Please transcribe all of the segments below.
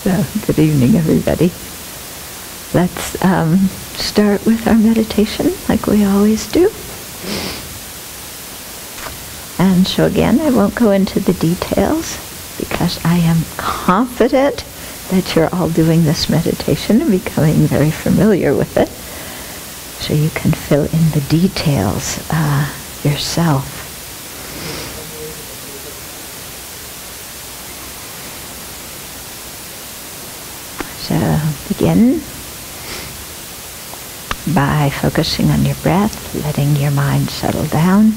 So, good evening, everybody. Let's start with our meditation like we always do. And so again, I won't go into the details because I am confident that you're all doing this meditation and becoming very familiar with it. So you can fill in the details yourself. So begin by focusing on your breath, letting your mind settle down.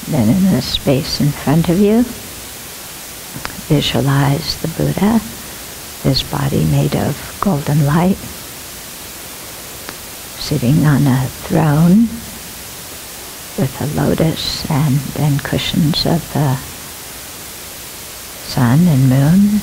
Then in the space in front of you, visualize the Buddha, his body made of golden light, sitting on a throne with a lotus and then cushions of the sun and moon.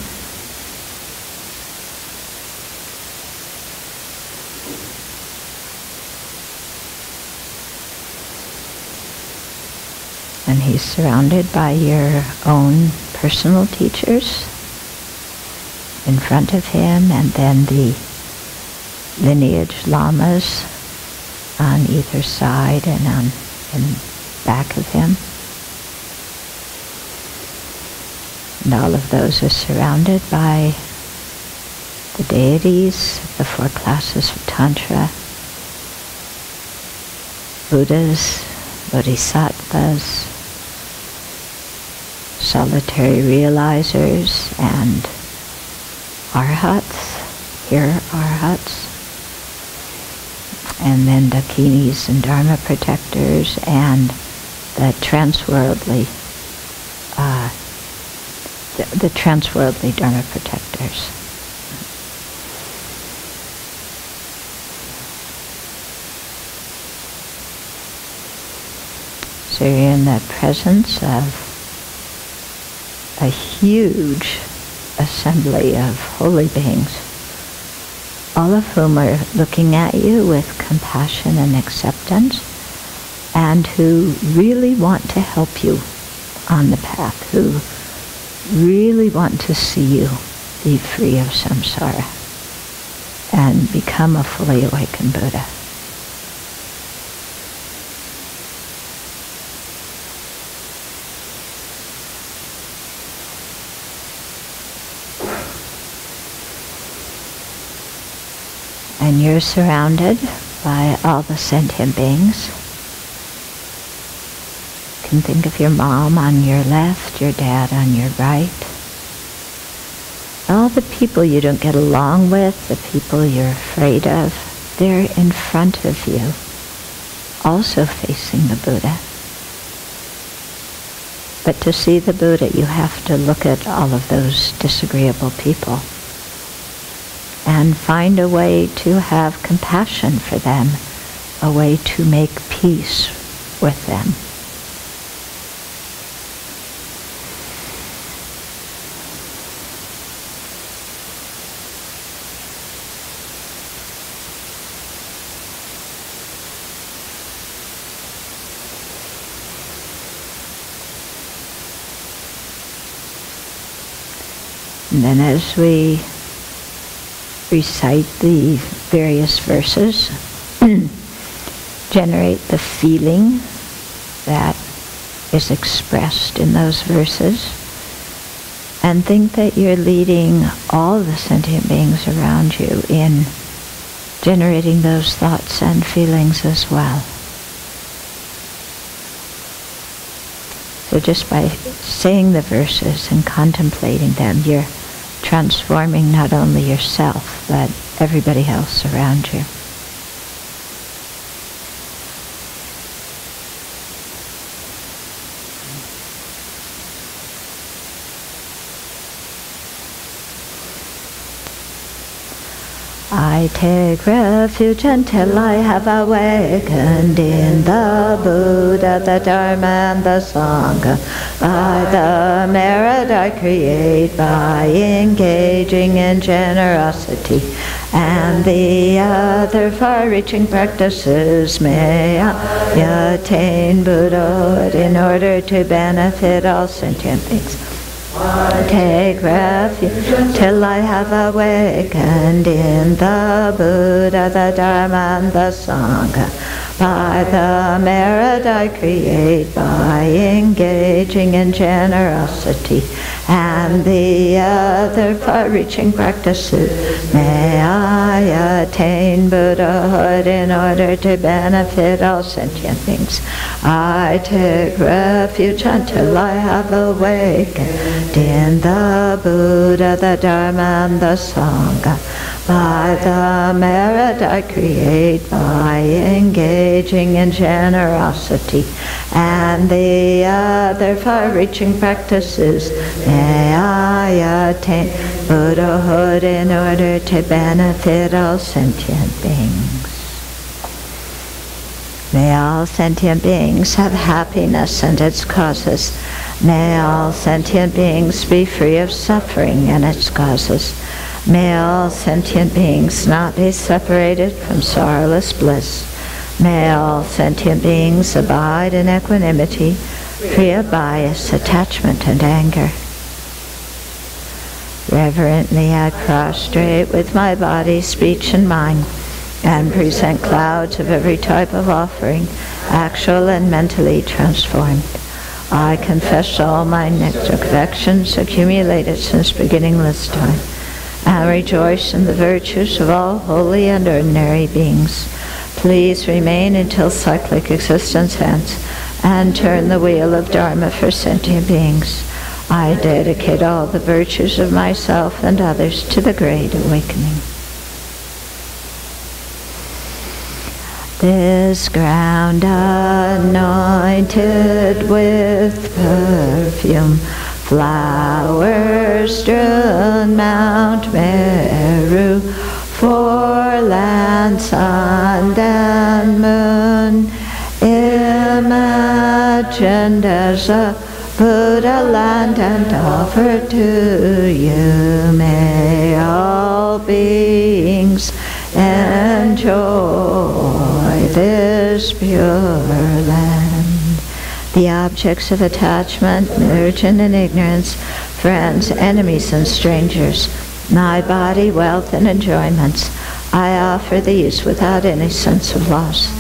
And he's surrounded by your own personal teachers in front of him, and then the lineage lamas on either side and in back of him. And all of those are surrounded by the deities, the 4 classes of Tantra, Buddhas, Bodhisattvas, solitary realizers, and arhats, here arhats, and then dakinis and dharma protectors, and the transworldly dharma protectors. So you're in the presence of a huge assembly of holy beings, all of whom are looking at you with compassion and acceptance, and who really want to help you on the path, who really want to see you be free of samsara and become a fully awakened Buddha. And you're surrounded by all the sentient beings. You can think of your mom on your left, your dad on your right. All the people you don't get along with, the people you're afraid of, they're in front of you, also facing the Buddha. But to see the Buddha, you have to look at all of those disagreeable people and find a way to have compassion for them, a way to make peace with them. And then as we recite the various verses, generate the feeling that is expressed in those verses, and think that you're leading all the sentient beings around you in generating those thoughts and feelings as well. So just by saying the verses and contemplating them, you're transforming not only yourself, but everybody else around you. I take refuge until I have awakened in the Buddha, the Dharma, and the Sangha. By the merit I create by engaging in generosity and the other far-reaching practices, may I attain Buddhahood in order to benefit all sentient beings. Take refuge till I have awakened in the Buddha, the Dharma, and the Sangha. By the merit I create by engaging in generosity and the other far-reaching practices, may I attain Buddhahood in order to benefit all sentient beings. I take refuge until I have awakened in the Buddha, the Dharma, and the Sangha. By the merit I create by engaging in generosity and the other far-reaching practices, may I attain Buddhahood in order to benefit all sentient beings. May all sentient beings have happiness and its causes. May all sentient beings be free of suffering and its causes. May all sentient beings not be separated from sorrowless bliss. May all sentient beings abide in equanimity, free of bias, attachment, and anger. Reverently I prostrate with my body, speech, and mind, and present clouds of every type of offering, actual and mentally transformed. I confess all my imperfections accumulated since beginningless time, and rejoice in the virtues of all holy and ordinary beings. Please remain until cyclic existence ends, and turn the wheel of Dharma for sentient beings. I dedicate all the virtues of myself and others to the great awakening. This ground anointed with perfume, flowers strewn Mount Meru, four lands, sun and moon, imagined as a Buddha land and offered to you. May all beings enjoy this pure land. The objects of attachment, mergent in ignorance, friends, enemies, and strangers, my body, wealth, and enjoyments, I offer these without any sense of loss.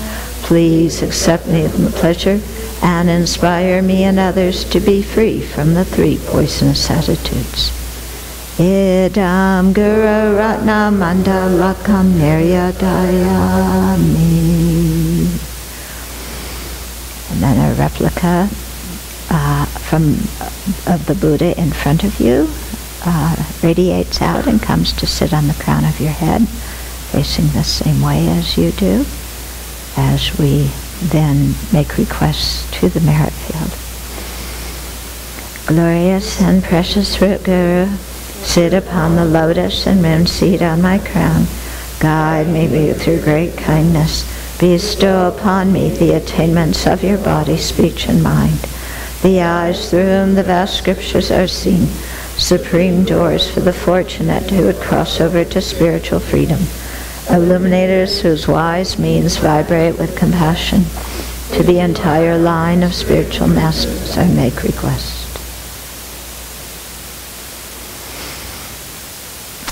Please accept me with pleasure and inspire me and others to be free from the three poisonous attitudes. Idam Guru Ratna Mandalakam Niryadayami. And then a replica of the Buddha in front of you radiates out and comes to sit on the crown of your head, facing the same way as you do, as we then make requests to the merit field. Glorious and precious root Guru, sit upon the lotus and moon seat on my crown. Guide me with your great kindness. Bestow upon me the attainments of your body, speech, and mind, the eyes through whom the vast scriptures are seen, supreme doors for the fortunate who would cross over to spiritual freedom, illuminators whose wise means vibrate with compassion. To the entire line of spiritual masters I make request.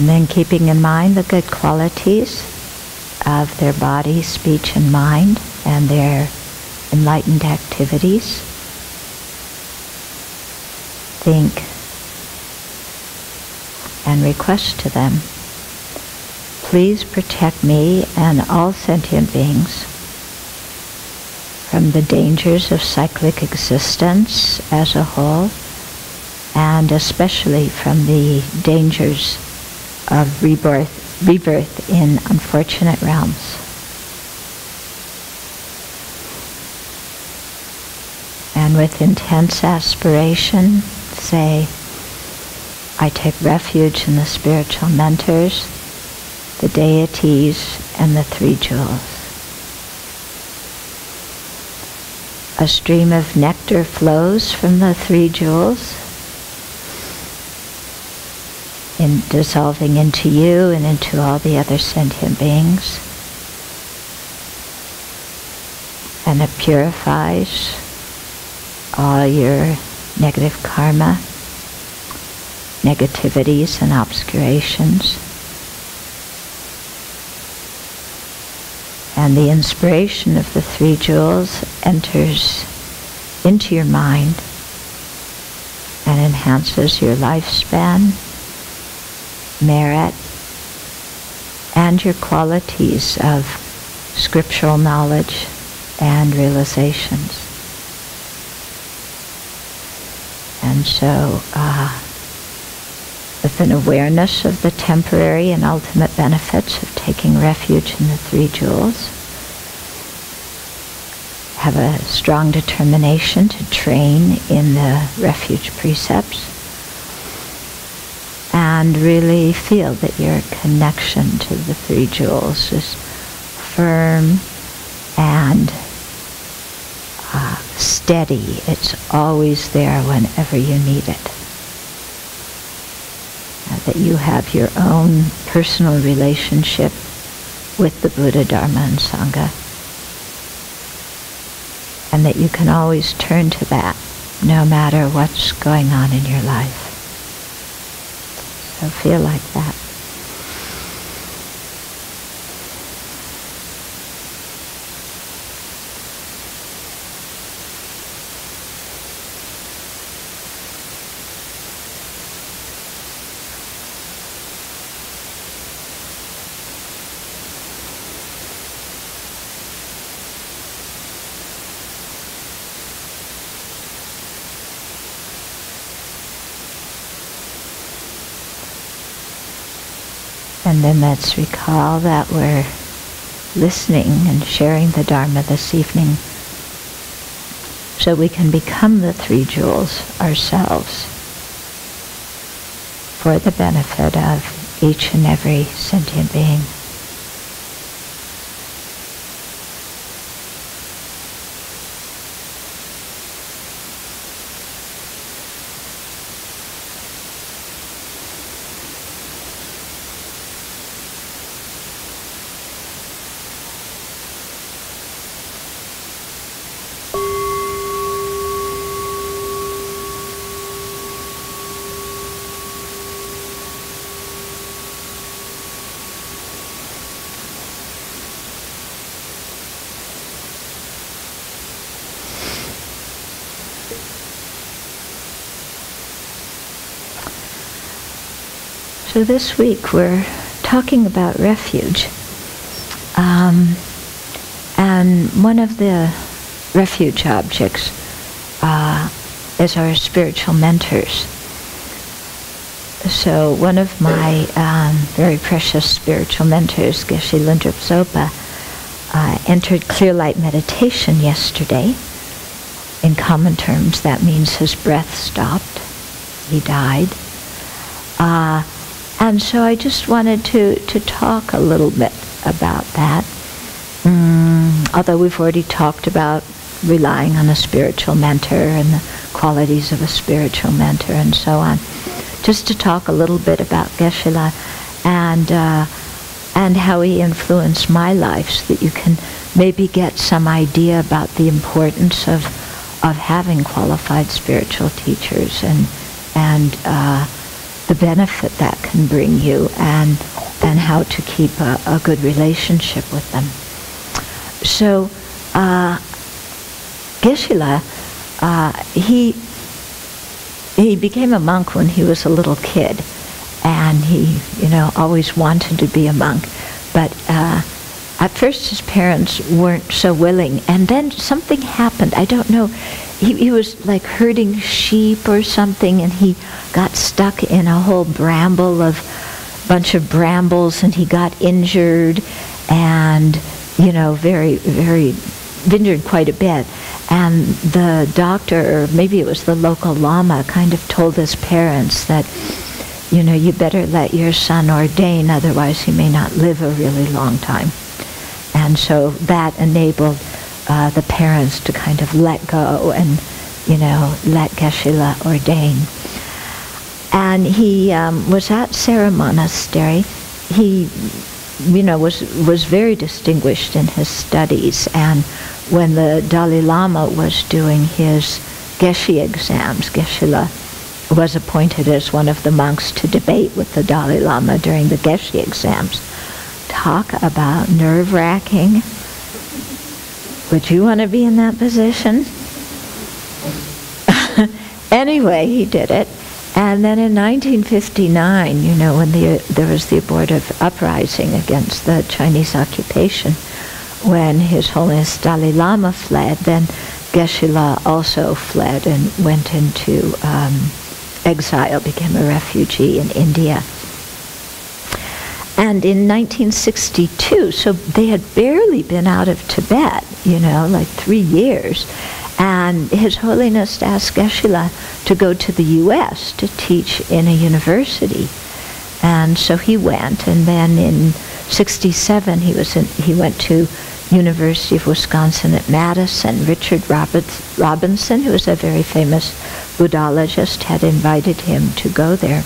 And then keeping in mind the good qualities of their body, speech, and mind, and their enlightened activities. Think and request to them, please protect me and all sentient beings from the dangers of cyclic existence as a whole, and especially from the dangers of rebirth in unfortunate realms. And with intense aspiration, say, I take refuge in the spiritual mentors, the deities, and the three jewels. A stream of nectar flows from the three jewels, dissolving into you and into all the other sentient beings. And it purifies all your negative karma, negativities and obscurations. And the inspiration of the three jewels enters into your mind and enhances your lifespan, merit, and your qualities of scriptural knowledge and realizations. And so, with an awareness of the temporary and ultimate benefits of taking refuge in the three jewels, have a strong determination to train in the refuge precepts, and really feel that your connection to the three jewels is firm and steady. It's always there whenever you need it. That you have your own personal relationship with the Buddha, Dharma, and Sangha, and that you can always turn to that no matter what's going on in your life. So feel like that. And then let's recall that we're listening and sharing the Dharma this evening so we can become the three jewels ourselves for the benefit of each and every sentient being. So this week we're talking about refuge. And one of the refuge objects is our spiritual mentors. So one of my very precious spiritual mentors, Geshe Lundrup Zopa, entered clear light meditation yesterday. In common terms, that means his breath stopped. He died. And so I just wanted to talk a little bit about that. Although we've already talked about relying on a spiritual mentor and the qualities of a spiritual mentor and so on. Just to talk a little bit about Geshe-la and how he influenced my life, so that you can maybe get some idea about the importance of having qualified spiritual teachers and the benefit that can bring you, and how to keep a good relationship with them. So Geshe-la, he became a monk when he was a little kid, and he, always wanted to be a monk. But at first his parents weren't so willing, and then something happened. I don't know. He was like herding sheep or something, and he got stuck in a whole bunch of brambles, and he got injured, and very, very injured quite a bit. And the doctor, or maybe it was the local lama, kind of told his parents that, you better let your son ordain, otherwise he may not live a really long time. And so that enabled the parents to kind of let go and, let Geshe-la ordain. And he was at Sera Monastery. He, was very distinguished in his studies. And when the Dalai Lama was doing his Geshe exams, Geshe-la was appointed as one of the monks to debate with the Dalai Lama during the Geshe exams. Talk about nerve-wracking. Would you want to be in that position? Anyway, he did it. And then in 1959, when there was the abortive uprising against the Chinese occupation, when His Holiness Dalai Lama fled, then Geshe-la also fled and went into exile, became a refugee in India. And in 1962, so they had barely been out of Tibet, like 3 years, and His Holiness asked Geshe-la to go to the U.S. to teach in a university. And so he went, and then in 1967 he went to University of Wisconsin at Madison. Richard Robinson, who was a very famous Buddhologist, had invited him to go there.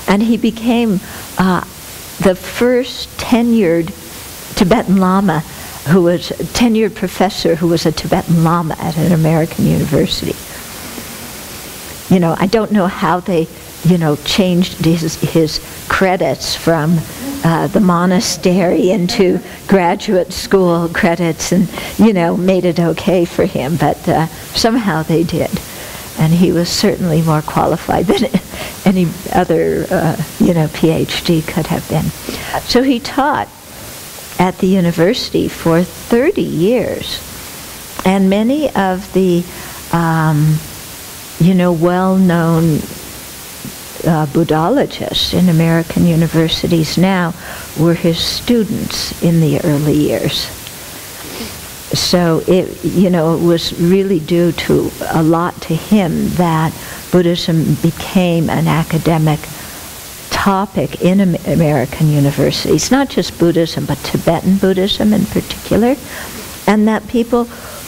And he became the first tenured Tibetan Lama, who was a tenured professor who was a Tibetan Lama at an American university. I don't know how they, changed his credits from the monastery into graduate school credits and, made it okay for him, but somehow they did. And he was certainly more qualified than any other, PhD could have been. So he taught at the university for 30 years. And many of the, well-known Buddhologists in American universities now were his students in the early years. So it was really due to a lot to him that Buddhism became an academic topic in American universities, not just Buddhism, but Tibetan Buddhism in particular, and that people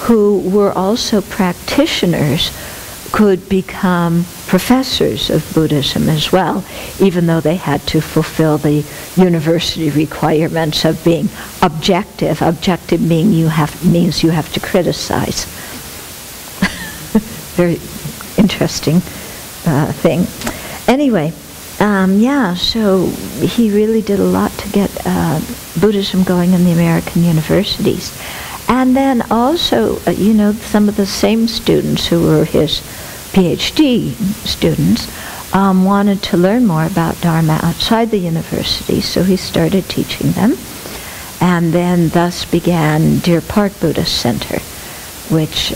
who were also practitioners could become professors of Buddhism as well, even though they had to fulfill the university requirements of being objective. Objective means you have to criticize. Very interesting thing. Anyway, so he really did a lot to get Buddhism going in the American universities. And then also, some of the same students who were his PhD students wanted to learn more about Dharma outside the university, so he started teaching them. And then thus began Deer Park Buddhist Center, which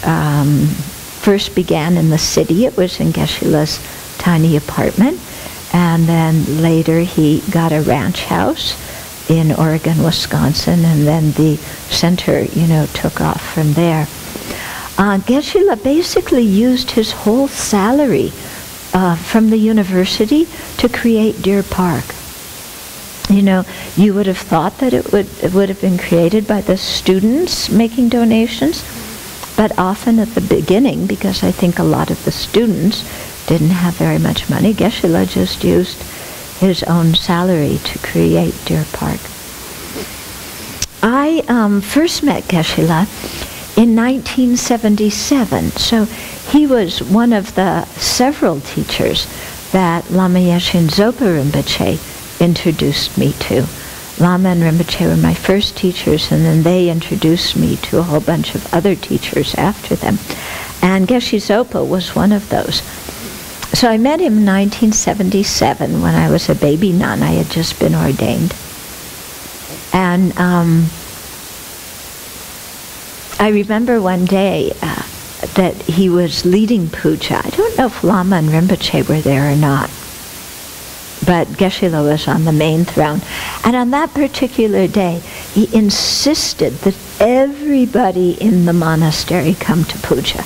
first began in the city. It was in Geshe-la's tiny apartment. And then later he got a ranch house in Oregon, Wisconsin, and then the center, took off from there. Geshe-la basically used his whole salary from the university to create Deer Park. You would have thought that it would have been created by the students making donations, but often at the beginning, because I think a lot of the students didn't have very much money, Geshe-la just used his own salary to create Deer Park. I first met Geshe-la in 1977, so he was one of the several teachers that Lama Yeshe Zopa Rinpoche introduced me to. Lama and Rinpoche were my first teachers, and then they introduced me to a whole bunch of other teachers after them. And Geshe Zopa was one of those. So I met him in 1977 when I was a baby nun. I had just been ordained. And I remember one day that he was leading puja. I don't know if Lama and Rinpoche were there or not, but Geshe-la was on the main throne. And on that particular day, he insisted that everybody in the monastery come to puja.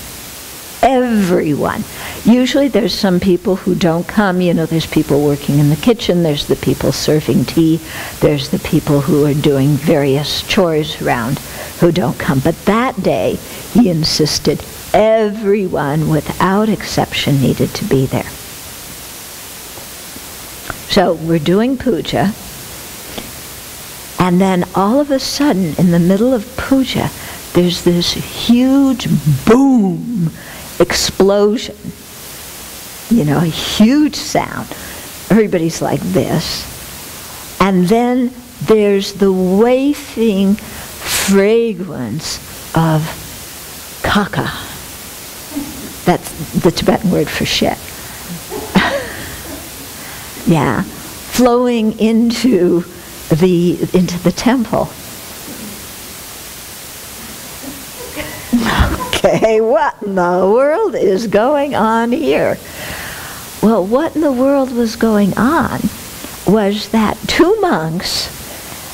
Everyone. Usually there's some people who don't come. You know, there's people working in the kitchen, there's the people serving tea, there's the people who are doing various chores around who don't come. But that day, he insisted everyone, without exception, needed to be there. So we're doing puja, and then all of a sudden, in the middle of puja, there's this huge boom, explosion, you know, a huge sound. Everybody's like this. And then there's the wafting fragrance of kaka. That's the Tibetan word for shit. Yeah, flowing into the temple. Okay, what in the world is going on here? Well, what in the world was going on was that two monks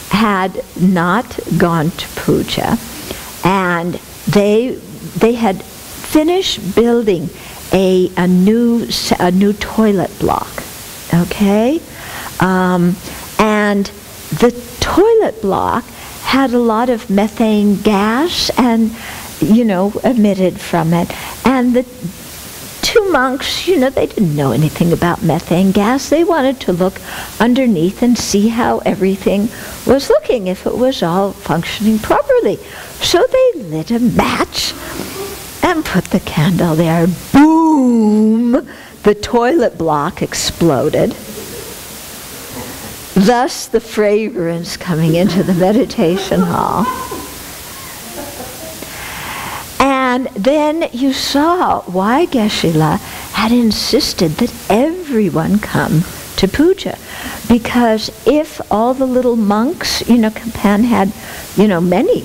had not gone to puja, and they had finished building a new toilet block. Okay, and the toilet block had a lot of methane gas and, you know, emitted from it. And the two monks, you know, they didn't know anything about methane gas. They wanted to look underneath and see how everything was looking, if it was all functioning properly. So they lit a match and put the candle there. Boom! The toilet block exploded. Thus the fragrance coming into the meditation hall. And then you saw why Geshe-la had insisted that everyone come to puja. Because if all the little monks, you know, Kampan had, you know, maybe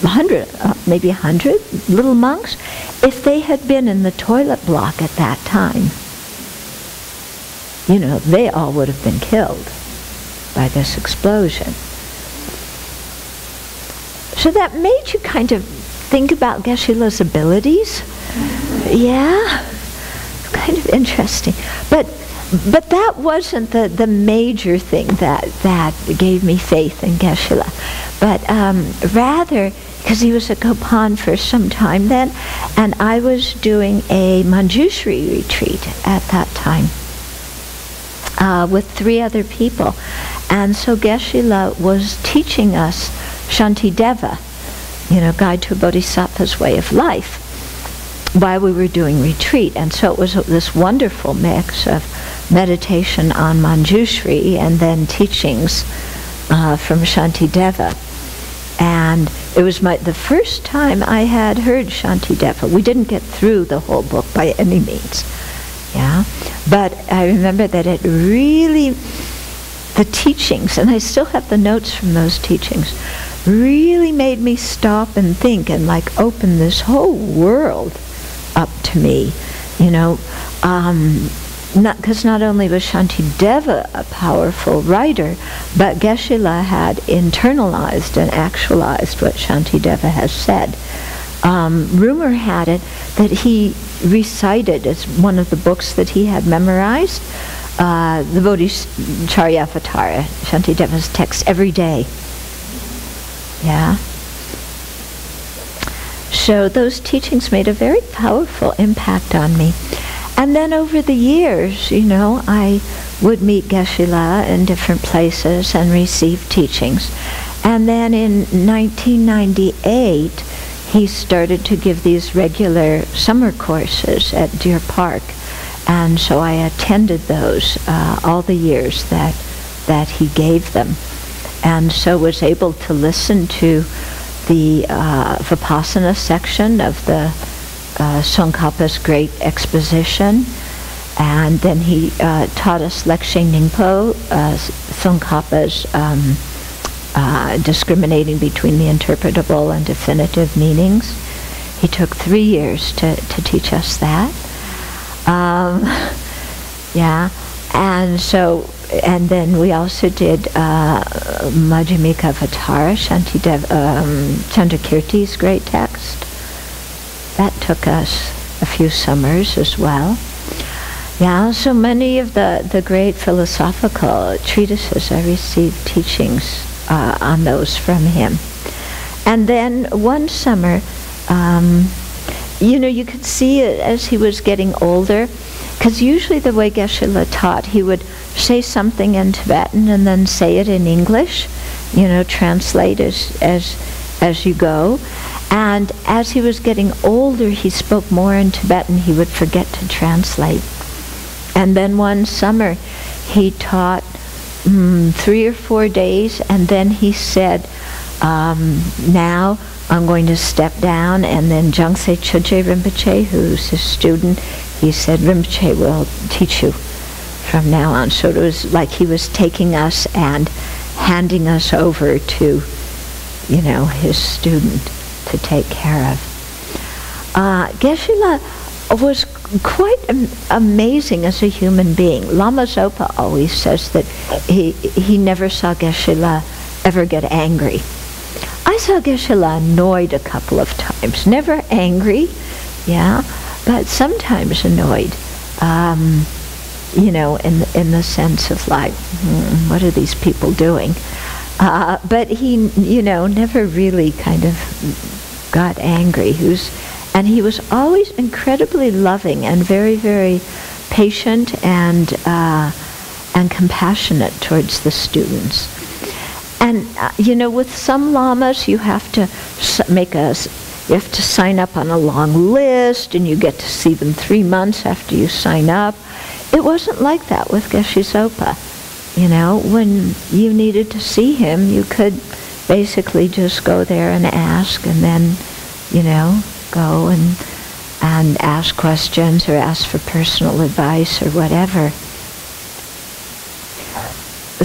100 little monks, if they had been in the toilet block at that time, you know, they all would have been killed by this explosion. So that made you kind of think about Geshe-la's abilities. Yeah, kind of interesting. But that wasn't the major thing that gave me faith in Geshe-la. But rather, because he was a Gopan for some time then, and I was doing a Manjushri retreat at that time. With 3 other people. And so Geshe-la was teaching us Shantideva, you know, Guide to a Bodhisattva's Way of Life, while we were doing retreat. And so it was this wonderful mix of meditation on Manjushri and then teachings from Shantideva. And it was the first time I had heard Shantideva. We didn't get through the whole book by any means. Yeah, but I remember that it really, the teachings, and I still have the notes from those teachings, really made me stop and think and like open this whole world up to me, you know, because not only was Shantideva a powerful writer, but Geshe-la had internalized and actualized what Shantideva has said. Rumor had it that he recited as one of the books that he had memorized, the Bodhicharyavatara, Shantideva's text, every day. Yeah. So those teachings made a very powerful impact on me. And then over the years, you know, I would meet Geshe-la in different places and receive teachings. And then in 1998, he started to give these regular summer courses at Deer Park. And so I attended those all the years that he gave them. And so was able to listen to the Vipassana section of the Tsongkhapa's great exposition. And then he taught us Lekshe Ningpo, Tsongkhapa's discriminating between the interpretable and definitive meanings. He took 3 years to teach us that. Yeah, and then we also did Majjhimika Avatara, Chandrakirti's great text. That took us a few summers as well. Yeah, so many of the great philosophical treatises, I received teachings on those from him. And then one summer, you could see it as he was getting older, because usually the way Geshe-la taught, he would say something in Tibetan and then say it in English, translate as you go. And as he was getting older, he spoke more in Tibetan. He would forget to translate. And then one summer, he taught 3 or 4 days, and then he said, now I'm going to step down. And then Jangse Chöje Rinpoche, who's his student, he said, Rinpoche will teach you from now on. So it was like he was taking us and handing us over to, his student to take care of. Geshe-la was quite amazing as a human being. Lama Zopa always says that he never saw Geshe-la ever get angry. I saw Geshe-la annoyed a couple of times. Never angry, but sometimes annoyed. In the sense of like, what are these people doing? But he, never really kind of got angry. And he was always incredibly loving and very, very patient and compassionate towards the students. And with some lamas, you have to sign up on a long list, and you get to see them 3 months after you sign up. It wasn't like that with Geshe Zopa. When you needed to see him, you could basically just go there and ask, and then, go and ask questions or ask for personal advice or whatever.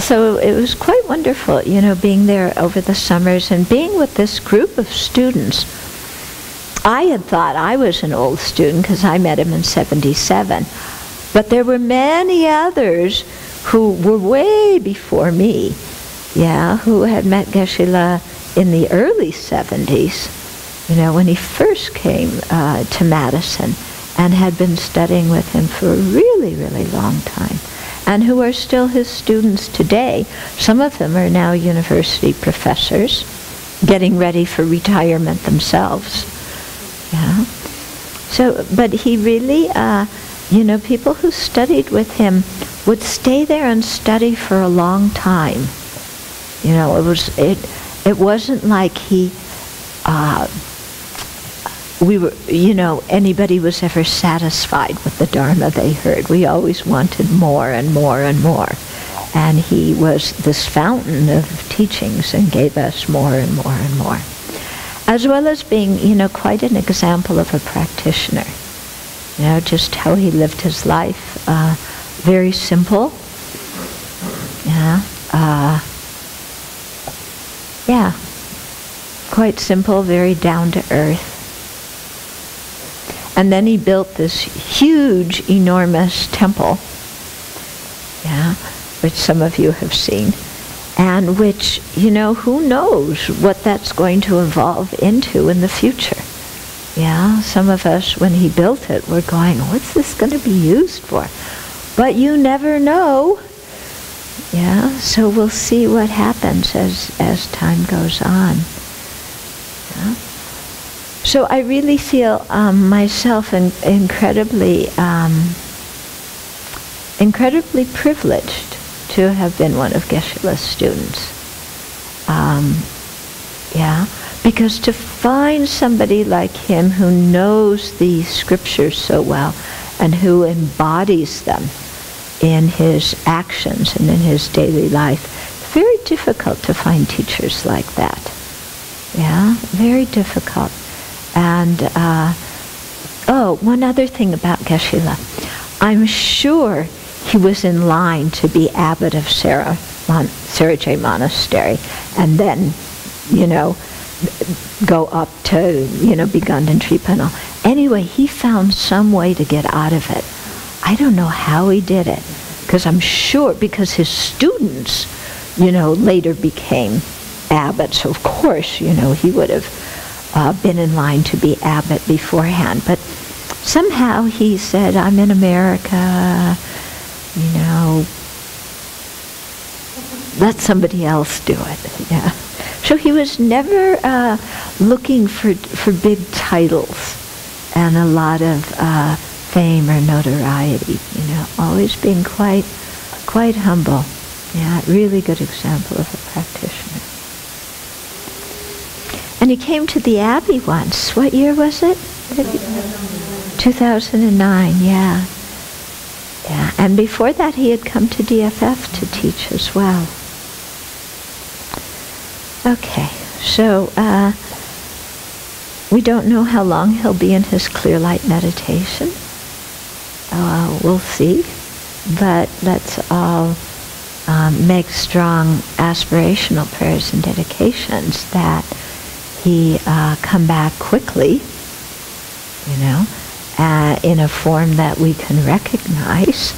So it was quite wonderful, being there over the summers and being with this group of students. I had thought I was an old student because I met him in 77. But there were many others who were way before me, who had met Geshe-la in the early 70s, when he first came to Madison, and had been studying with him for a really, really long time, and who are still his students today. Some of them are now university professors, getting ready for retirement themselves. So, but he really, people who studied with him would stay there and study for a long time. It wasn't like anybody was ever satisfied with the Dharma they heard. We always wanted more and more and more. And he was this fountain of teachings and gave us more and more and more. As well as being, quite an example of a practitioner. Just how he lived his life. Very simple. Quite simple, very down to earth. And then he built this huge, enormous temple, which some of you have seen, and which, who knows what that's going to evolve into in the future. Some of us, when he built it, were going, what's this going to be used for? But you never know. So we'll see what happens as time goes on. So I really feel myself incredibly privileged to have been one of Geshe-la's students. Because to find somebody like him who knows the scriptures so well and who embodies them in his actions and in his daily life. It's very difficult to find teachers like that. Yeah, very difficult. And, one other thing about Geshe-la. I'm sure he was in line to be abbot of Serije Monastery, and then, go up to, be Ganden Tripa and all. Anyway, he found some way to get out of it. I don't know how he did it, because I'm sure, because his students, later became abbots. So of course, he would have been in line to be abbot beforehand. But somehow he said, I'm in America, let somebody else do it. Yeah. So he was never looking for big titles and a lot of fame or notoriety. Always being quite humble. Yeah, really good example of a practitioner. And he came to the Abbey once. What year was it? 2009. Yeah. Yeah. And before that, he had come to DFF to teach as well. Okay, so we don't know how long he'll be in his clear light meditation. We'll see. But let's all make strong aspirational prayers and dedications that he come back quickly, in a form that we can recognize.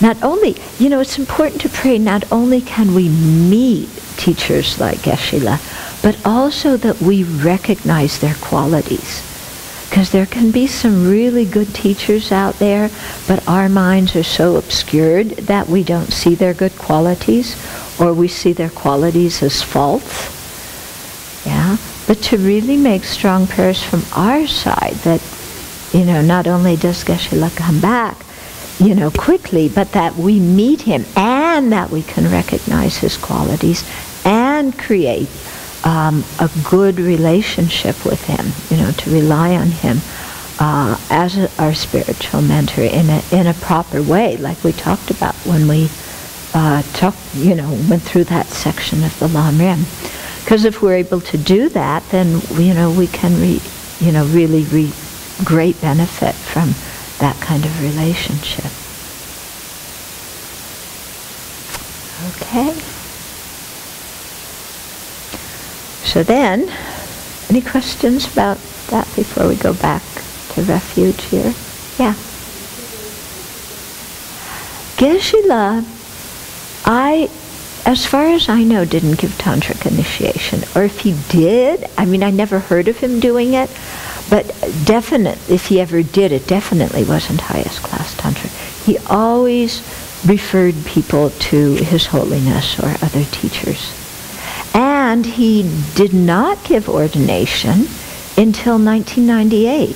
Not only, it's important to pray, not only can we meet teachers like Geshe-la, but also that we recognize their qualities. Because there can be some really good teachers out there, but our minds are so obscured that we don't see their good qualities, or we see their qualities as faults. Yeah? But to really make strong prayers from our side that, not only does Geshe-la come back, quickly, but that we meet him and that we can recognize his qualities and create a good relationship with him, to rely on him as our spiritual mentor in a proper way, like we talked about when we went through that section of the Lam Rim. Because if we're able to do that, then we can really great benefit from that kind of relationship. Okay. So then, any questions about that before we go back to refuge here? Yeah. Geshe-la, as far as I know, didn't give tantric initiation. Or if he did, I never heard of him doing it, but definitely, if he ever did, it definitely wasn't highest class tantra. He always referred people to His Holiness or other teachers. And he did not give ordination until 1998.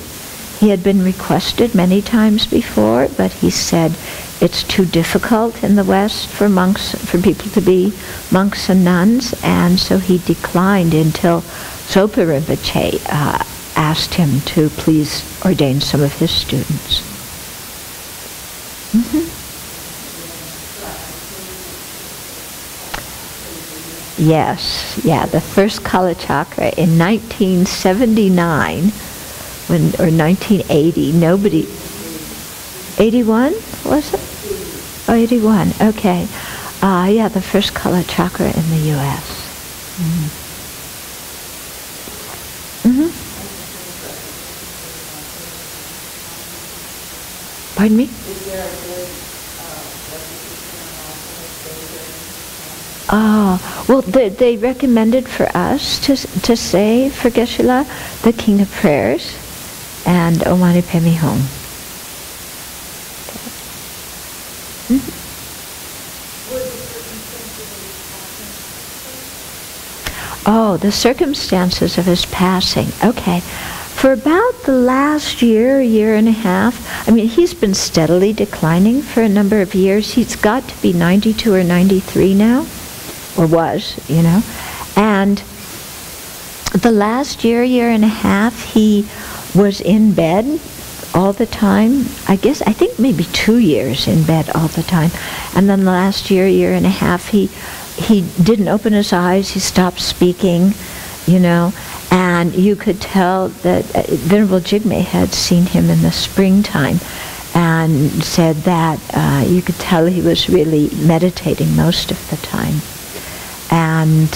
He had been requested many times before, but he said it's too difficult in the West for people to be monks and nuns, and so he declined until Sopa Rinpoche asked him to please ordain some of his students. Mm-hmm. Yes, yeah, the first Kala Chakra in 1979, or 1980, 81, was it? Oh, 81, okay. Yeah, the first Kala Chakra in the U.S. Mm-hmm. Mm-hmm. Pardon me? Well, they recommended for us to say for Geshe-la the King of Prayers and Om Mani Padme Hum. Mm-hmm. Oh, the circumstances of his passing. Okay. For about the last year and a half, he's been steadily declining for a number of years. He's got to be 92 or 93 now, or was, And the last year and a half, he was in bed all the time. I think maybe 2 years in bed all the time. And then the last year and a half, he didn't open his eyes. He stopped speaking, and you could tell that Venerable Jigme had seen him in the springtime and said that you could tell he was really meditating most of the time. And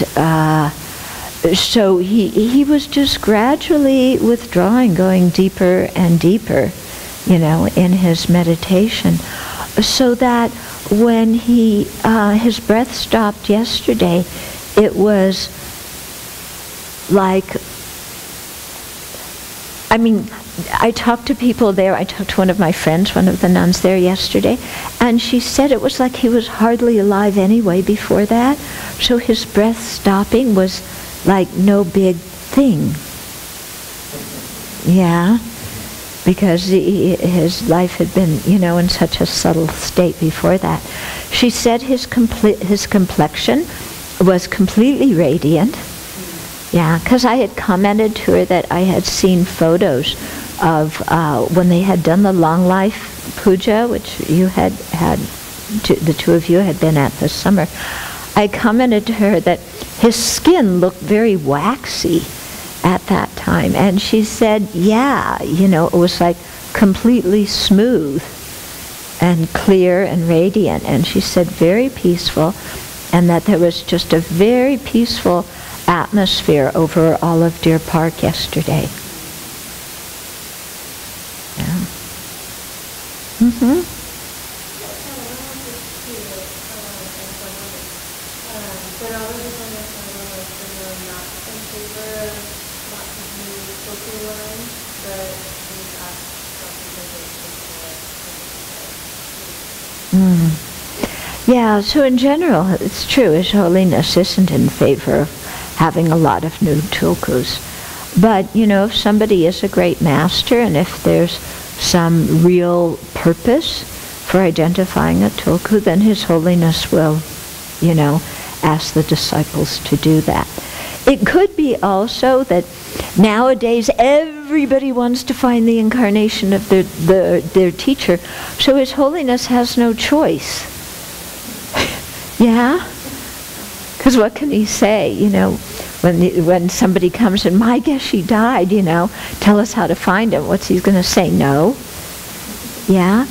so he was just gradually withdrawing, going deeper and deeper, in his meditation. So that when his breath stopped yesterday, it was like, I talked to people there. I talked to one of my friends, one of the nuns there yesterday, and she said it was like he was hardly alive anyway before that. So his breath stopping was like no big thing. Yeah, because his life had been, in such a subtle state before that. She said his complexion was completely radiant. Yeah, because I had commented to her that I had seen photos of when they had done the long life puja, which you the two of you had been at this summer. I commented to her that his skin looked very waxy at that time. And she said, yeah, it was like completely smooth and clear and radiant. And she said very peaceful, and that there was just a very peaceful atmosphere over all of Deer Park yesterday. Yeah. Mm-hmm. Yeah, so in general, it's true, His Holiness isn't in favor of having a lot of new tulkus. But, if somebody is a great master, and if there's some real purpose for identifying a tulku, then His Holiness will, ask the disciples to do that. It could be also that nowadays everybody wants to find the incarnation of their teacher, so His Holiness has no choice. Yeah? Because what can he say, when somebody comes and, my Geshe died, tell us how to find him. What's he going to say? No? Yeah?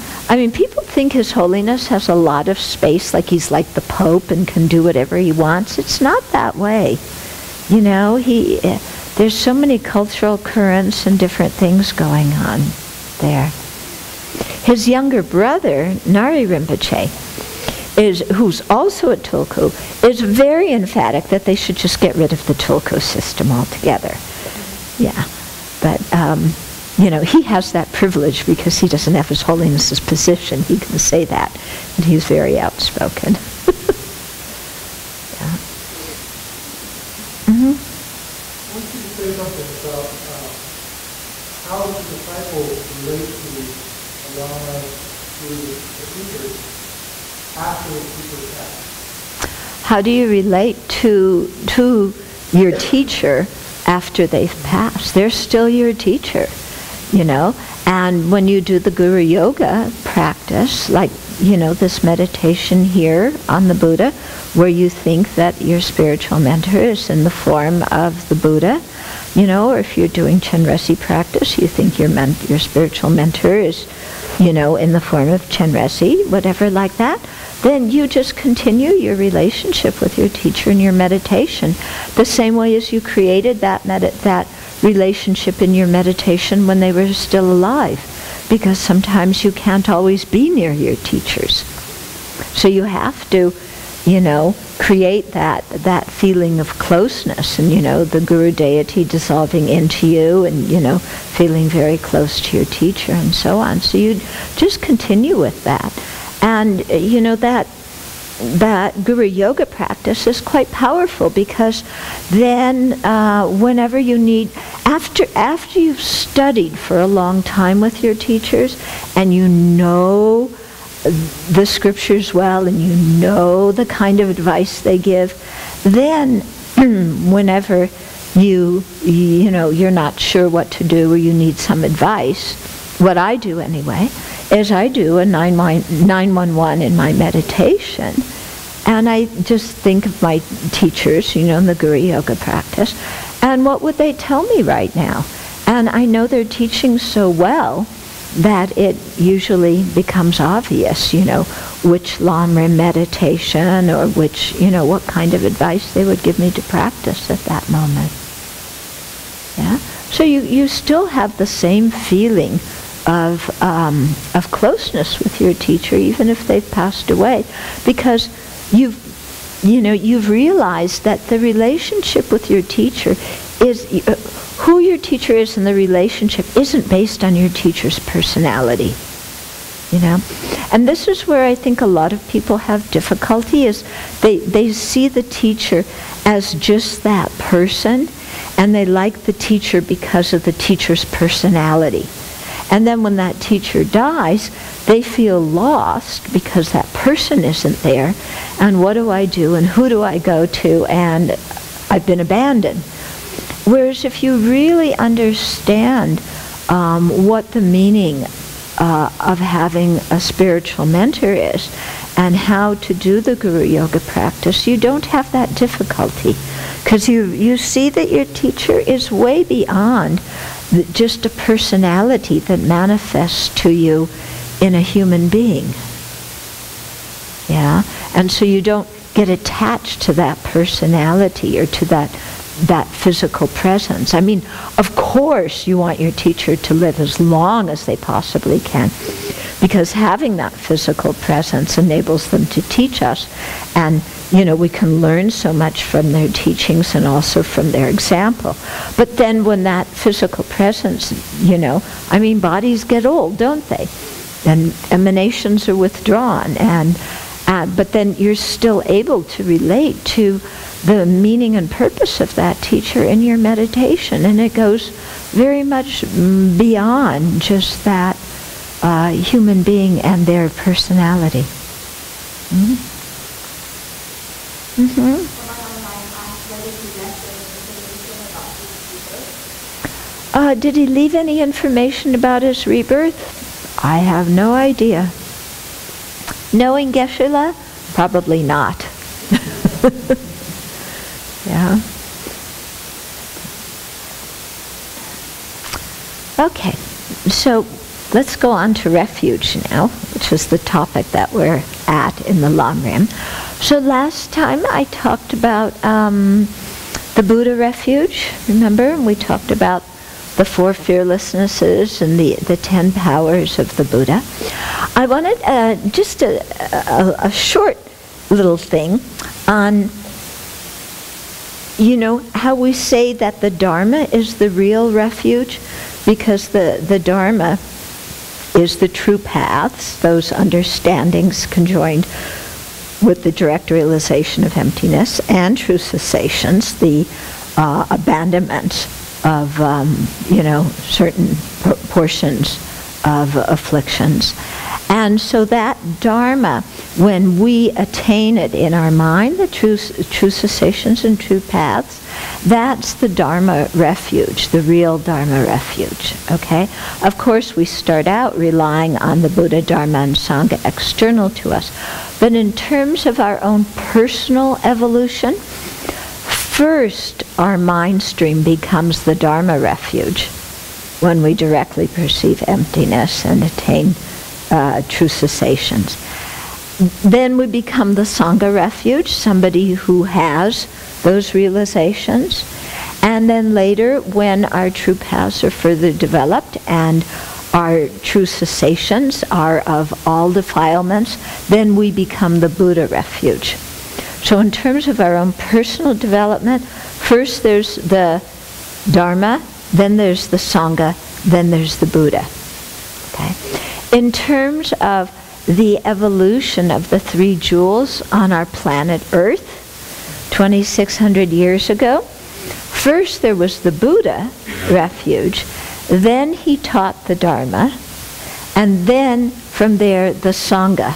People think His Holiness has a lot of space, like he's like the Pope and can do whatever he wants. It's not that way. There's so many cultural currents and different things going on there. His younger brother, Nari Rinpoche, who's also a tulku, is very emphatic that they should just get rid of the tulku system altogether. Yeah, but he has that privilege because he doesn't have His Holiness's position. He can say that, and he's very outspoken. Yeah. Mm-hmm. I want you to say something about how the disciple relates to Lama, to the teachers, after the teacher passed. How do you relate to your teacher after they've passed? They're still your teacher, And when you do the Guru Yoga practice, like, this meditation here on the Buddha, where you think that your spiritual mentor is in the form of the Buddha, or if you're doing Chenresi practice, you think your spiritual mentor is, in the form of Chenresi, whatever like that, then you just continue your relationship with your teacher in your meditation, the same way as you created that relationship in your meditation when they were still alive, because sometimes you can't always be near your teachers. So you have to, create that feeling of closeness, and, the Guru deity dissolving into you, and, feeling very close to your teacher and so on. So you just continue with that. And, that Guru Yoga practice is quite powerful, because then whenever you need, after you've studied for a long time with your teachers, and you know the scriptures well, and you know the kind of advice they give, then whenever you're not sure what to do, or you need some advice, what I do anyway, is I do a 911 in my meditation, and I just think of my teachers, in the Guru Yoga practice, and what would they tell me right now? And I know they're teaching so well that it usually becomes obvious, which Lamrim meditation or which, what kind of advice they would give me to practice at that moment. Yeah? So you still have the same feeling of closeness with your teacher, even if they've passed away, because you've realized that the relationship with your teacher is, who your teacher is in the relationship isn't based on your teacher's personality. And this is where I think a lot of people have difficulty, is they see the teacher as just that person, and they like the teacher because of the teacher's personality. And then when that teacher dies, they feel lost because that person isn't there, and what do I do, and who do I go to, and I've been abandoned. Whereas if you really understand what the meaning of having a spiritual mentor is, and how to do the Guru Yoga practice, you don't have that difficulty, because you see that your teacher is way beyond just a personality that manifests to you in a human being. Yeah? And so you don't get attached to that personality or to that physical presence. I mean, of course you want your teacher to live as long as they possibly can, because having that physical presence enables them to teach us, and we can learn so much from their teachings and also from their example. But then when that physical presence, bodies get old, don't they? And emanations are withdrawn, but then you're still able to relate to the meaning and purpose of that teacher in your meditation, and it goes very much beyond just that human being and their personality. Mm-hmm. Mm-hmm. Did he leave any information about his rebirth? I have no idea. Knowing Geshe-la? Probably not. Yeah. Okay, so let's go on to refuge now, which is the topic that we're at in the Lamrim. So last time I talked about the Buddha refuge, remember? We talked about the 4 fearlessnesses and the 10 powers of the Buddha. I wanted just a short little thing on, how we say that the Dharma is the real refuge, because the Dharma is the true paths, those understandings conjoined with the direct realization of emptiness, and true cessations, the abandonment of certain portions of afflictions. And so that Dharma, when we attain it in our mind, the true cessations and true paths, that's the Dharma refuge, the real Dharma refuge, okay? Of course, we start out relying on the Buddha, Dharma, and Sangha external to us. But in terms of our own personal evolution, first our mind stream becomes the Dharma refuge when we directly perceive emptiness and attain true cessations. Then we become the Sangha refuge, somebody who has those realizations. And then later, when our true paths are further developed and our true cessations are of all defilements, then we become the Buddha refuge. So in terms of our own personal development, first there's the Dharma, then there's the Sangha, then there's the Buddha. Okay? In terms of the evolution of the 3 jewels on our planet Earth 2,600 years ago, first there was the Buddha refuge, then he taught the Dharma, and then from there the Sangha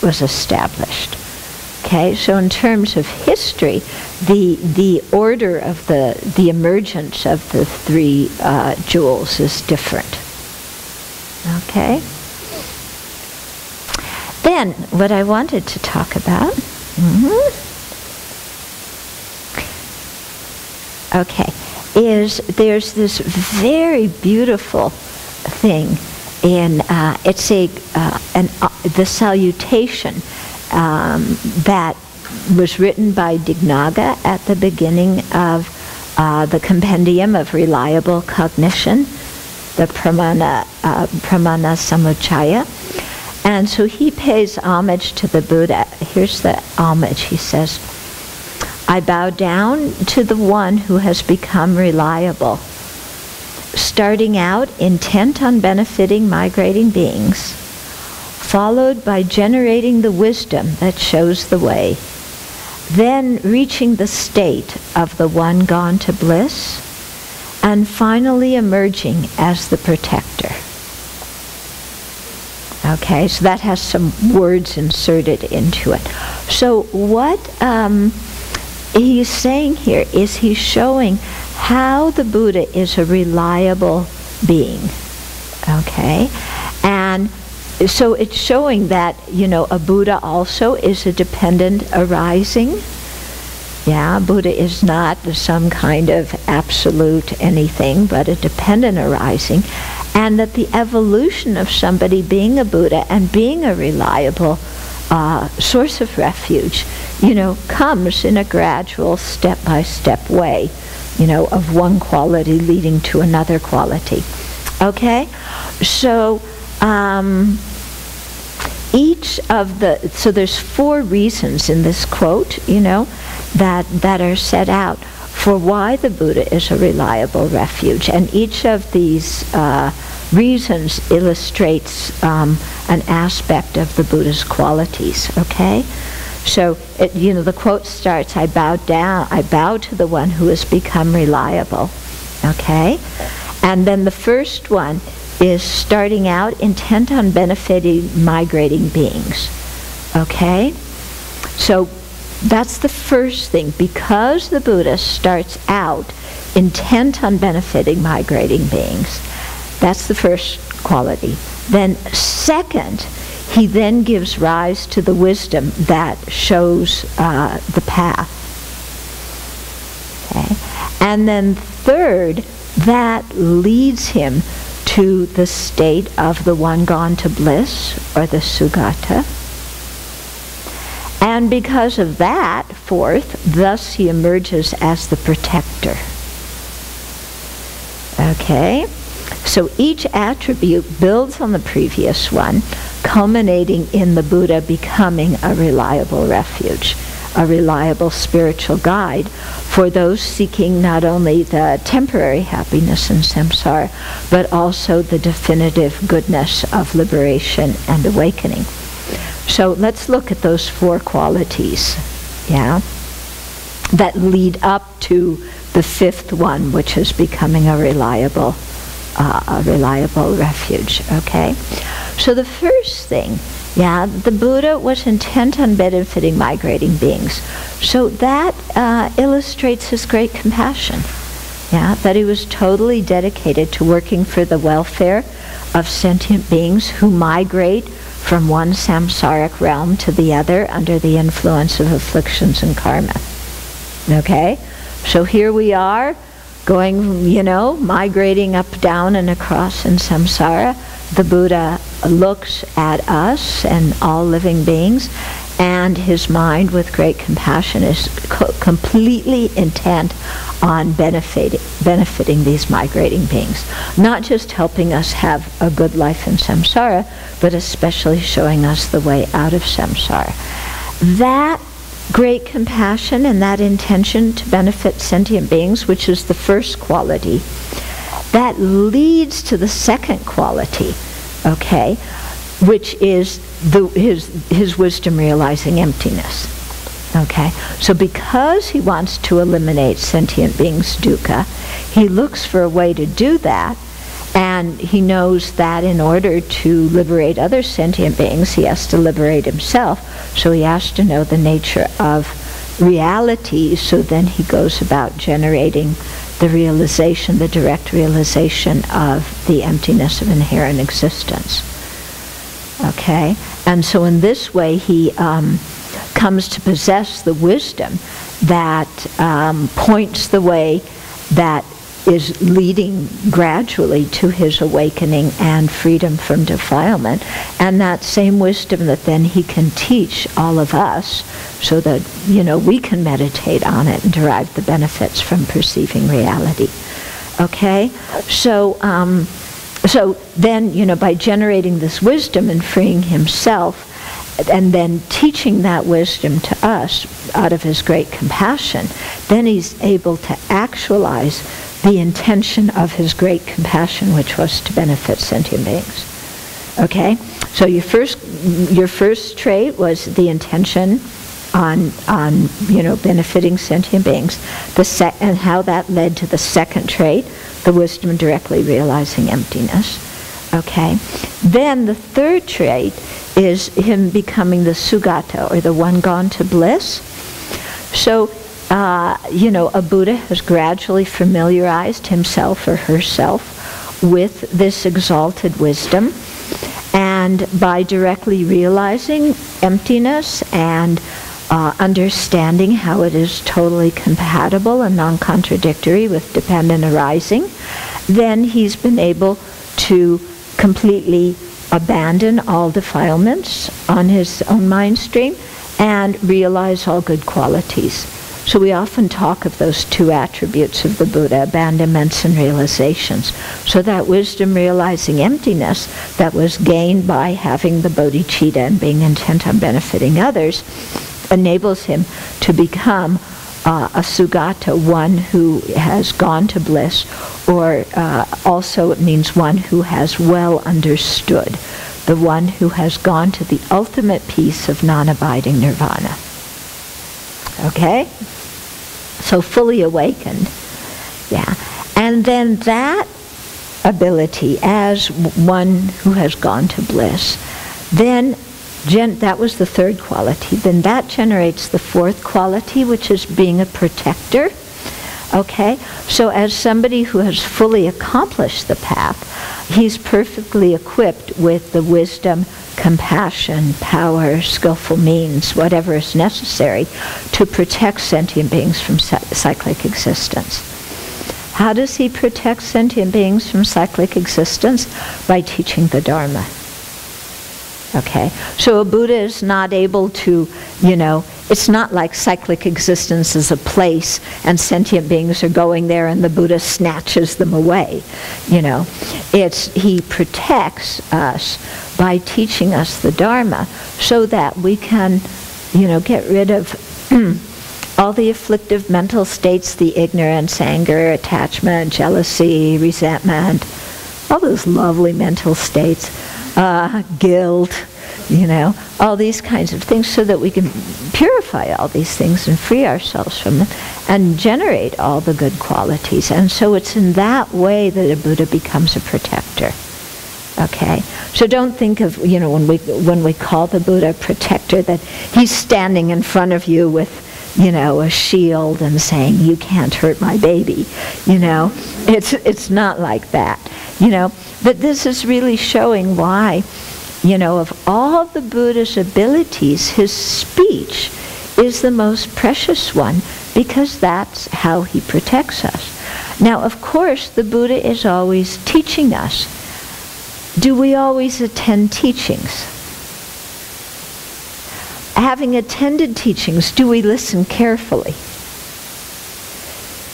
was established. Okay, so in terms of history, the order of the emergence of the 3 jewels is different. Okay? Then, what I wanted to talk about, is there's this very beautiful thing in, it's the salutation that was written by Dignaga at the beginning of the Compendium of Reliable Cognition, the Pramana Samuccaya. And so he pays homage to the Buddha. Here's the homage. He says, I bow down to the one who has become reliable, starting out intent on benefiting migrating beings, followed by generating the wisdom that shows the way, then reaching the state of the one gone to bliss, and finally emerging as the protector. Okay, so that has some words inserted into it. So what he's saying here is he's showing how the Buddha is a reliable being. Okay? And so it's showing that, a Buddha also is a dependent arising. Yeah, Buddha is not some kind of absolute anything, but a dependent arising. And that the evolution of somebody being a Buddha and being a reliable source of refuge, comes in a gradual step-by-step way, of one quality leading to another quality. Okay? So, so there's 4 reasons in this quote, that are set out for why the Buddha is a reliable refuge. And each of these reasons illustrates an aspect of the Buddha's qualities, okay? So, the quote starts, I bow to the one who has become reliable, okay? And then the first one is starting out intent on benefiting migrating beings, okay? So, that's the first thing. Because the Buddha starts out intent on benefiting migrating beings, that's the first quality. Then second, he then gives rise to the wisdom that shows the path. Okay? And then third, that leads him to the state of the one gone to bliss, or the Sugata. And because of that, fourth, thus he emerges as the protector. Okay? So each attribute builds on the previous one, culminating in the Buddha becoming a reliable refuge, a reliable spiritual guide for those seeking not only the temporary happiness in samsara, but also the definitive goodness of liberation and awakening. So let's look at those 4 qualities, that lead up to the 5th one, which is becoming a reliable refuge, okay? So the first thing, the Buddha was intent on benefiting migrating beings. So that illustrates his great compassion, that he was totally dedicated to working for the welfare of sentient beings who migrate from one samsaric realm to the other under the influence of afflictions and karma. Okay? So here we are, going, migrating up, down, and across in samsara. The Buddha looks at us and all living beings, and his mind, with great compassion, is completely intent on benefiting these migrating beings. Not just helping us have a good life in samsara, but especially showing us the way out of samsara. That great compassion and that intention to benefit sentient beings, which is the first quality, that leads to the second quality, okay, which is his wisdom realizing emptiness. Okay, so because he wants to eliminate sentient beings' dukkha, he looks for a way to do that, and he knows that in order to liberate other sentient beings, he has to liberate himself, so he has to know the nature of reality, so then he goes about generating the realization, the direct realization of the emptiness of inherent existence. Okay? And so in this way, he comes to possess the wisdom that points the way that is leading gradually to his awakening and freedom from defilement. And that same wisdom that then he can teach all of us so that, we can meditate on it and derive the benefits from perceiving reality. Okay? So then, by generating this wisdom and freeing himself, and then teaching that wisdom to us out of his great compassion, then he's able to actualize the intention of his great compassion, which was to benefit sentient beings. Okay? So your first trait was the intention on benefiting sentient beings. And how that led to the second trait, the wisdom directly realizing emptiness. Okay? Then the third trait is him becoming the Sugata, or the one gone to bliss. So, a Buddha has gradually familiarized himself or herself with this exalted wisdom, and by directly realizing emptiness and understanding how it is totally compatible and non-contradictory with dependent arising, then he's been able to completely abandon all defilements on his own mind stream and realize all good qualities. So we often talk of those two attributes of the Buddha, abandonments and realizations. So that wisdom realizing emptiness that was gained by having the bodhicitta and being intent on benefiting others enables him to become a Sugata, one who has gone to bliss, or also it means one who has well understood, the one who has gone to the ultimate peace of non-abiding nirvana. Okay? So fully awakened. Yeah. And then that ability as one who has gone to bliss, then that was the third quality. Then that generates the fourth quality, which is being a protector. Okay? So as somebody who has fully accomplished the path, he's perfectly equipped with the wisdom, compassion, power, skillful means, whatever is necessary to protect sentient beings from cyclic existence. How does he protect sentient beings from cyclic existence? By teaching the Dharma. Okay, so a Buddha is not able to, it's not like cyclic existence is a place and sentient beings are going there and the Buddha snatches them away. He protects us by teaching us the Dharma so that we can, get rid of all the afflictive mental states, the ignorance, anger, attachment, jealousy, resentment, all those lovely mental states. Guilt, all these kinds of things, so that we can purify all these things and free ourselves from them and generate all the good qualities. And so it's in that way that a Buddha becomes a protector. Okay? So don't think of, when we call the Buddha a protector, that he's standing in front of you with, a shield and saying, you can't hurt my baby. It's not like that. But this is really showing why, of all the Buddha's abilities, his speech is the most precious one, because that's how he protects us. Now, of course, the Buddha is always teaching us. Do we always attend teachings? Having attended teachings, do we listen carefully?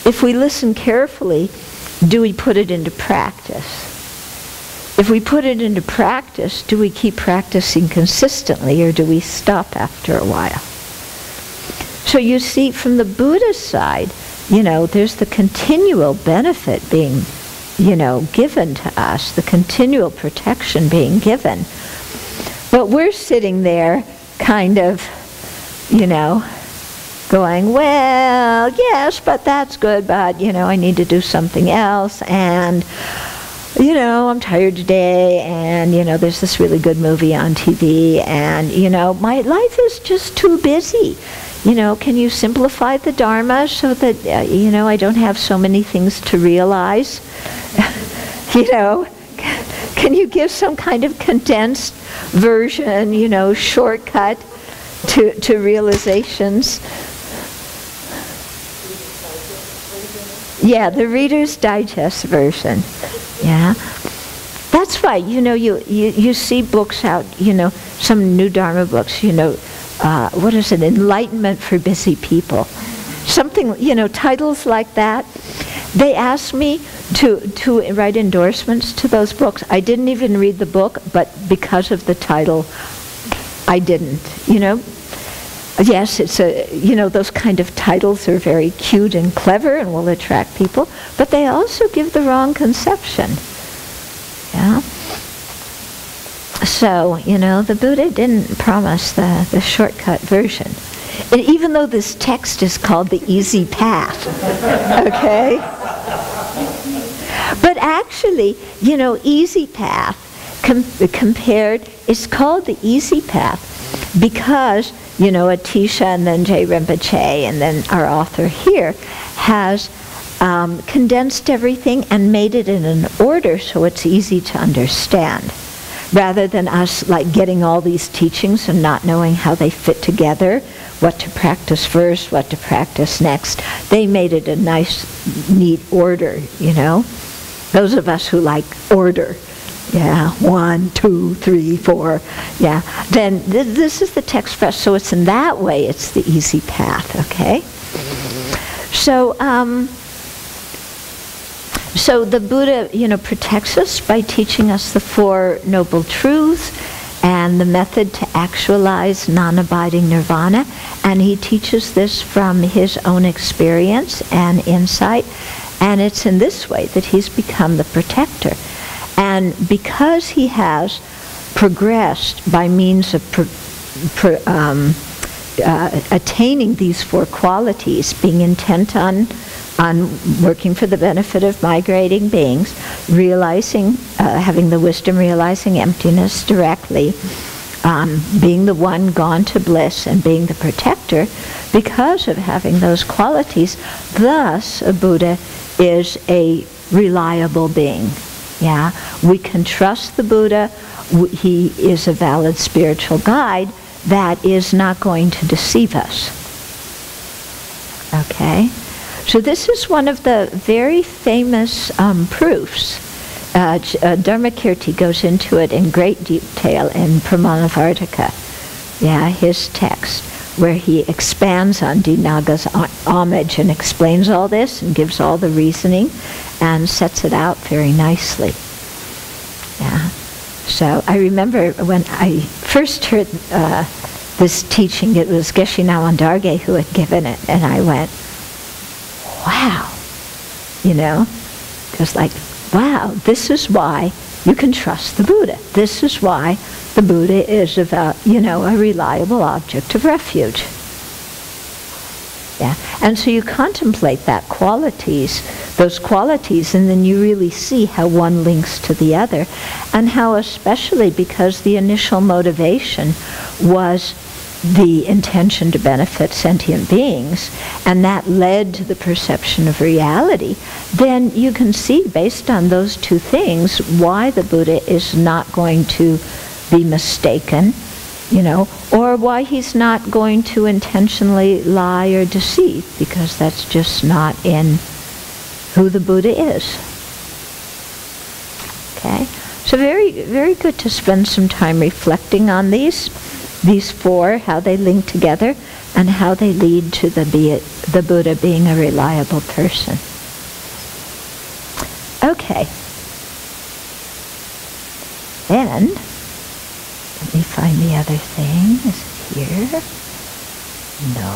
If we listen carefully, do we put it into practice? If we put it into practice, do we keep practicing consistently, or do we stop after a while? So you see, from the Buddha's side, there's the continual benefit being, given to us, the continual protection being given. But we're sitting there kind of, going, well, yes, but that's good, but, I need to do something else, and I'm tired today, and, there's this really good movie on TV, and, my life is just too busy. can you simplify the Dharma so that, I don't have so many things to realize? Can you give some kind of condensed version, shortcut to realizations? Yeah, the Reader's Digest version. Yeah. That's right. You see books out, some new Dharma books, what is it? Enlightenment for Busy People. Something, titles like that. They asked me to write endorsements to those books. I didn't even read the book, but because of the title, I didn't, Yes, it's those kind of titles are very cute and clever and will attract people, but they also give the wrong conception. Yeah. So, the Buddha didn't promise the shortcut version. And even though this text is called the Easy Path, okay? But actually, Easy Path compared, it's called the Easy Path because, Atisha and then J. Rinpoche and then our author here has condensed everything and made it in an order so it's easy to understand. Rather than us getting all these teachings and not knowing how they fit together, what to practice first, what to practice next. They made it a nice, neat order, Those of us who like order, 1, 2, 3, 4, then this is the text for us. So it's in that way, it's the easy path, okay? So, so the Buddha, protects us by teaching us the Four Noble Truths and the method to actualize non-abiding nirvana. And he teaches this from his own experience and insight. And it's in this way that he's become the protector. And because he has progressed by means of attaining these four qualities, being intent on working for the benefit of migrating beings, realizing, having the wisdom, realizing emptiness directly, being the one gone to bliss, and being the protector, because of having those qualities, thus a Buddha is a reliable being. Yeah, we can trust the Buddha. He is a valid spiritual guide that is not going to deceive us. Okay? So this is one of the very famous proofs. Dharmakirti goes into it in great detail in Pramanavartaka, his text, where he expands on Dinaga's homage and explains all this and gives all the reasoning and sets it out very nicely. Yeah. So I remember when I first heard this teaching, it was Geshe Nawandarge who had given it, and I went, wow, just like, wow, this is why you can trust the Buddha. This is why the Buddha is a reliable object of refuge. Yeah, and so you contemplate those qualities, and then you really see how one links to the other, and how especially because the initial motivation was the intention to benefit sentient beings, and that led to the perception of reality, then you can see, based on those two things, why the Buddha is not going to be mistaken, or why he's not going to intentionally lie or deceive, because that's just not in who the Buddha is. Okay? So very, very good to spend some time reflecting on these four, how they link together, and how they lead to the Buddha being a reliable person. Okay. Then, let me find the other thing. Is it here? No.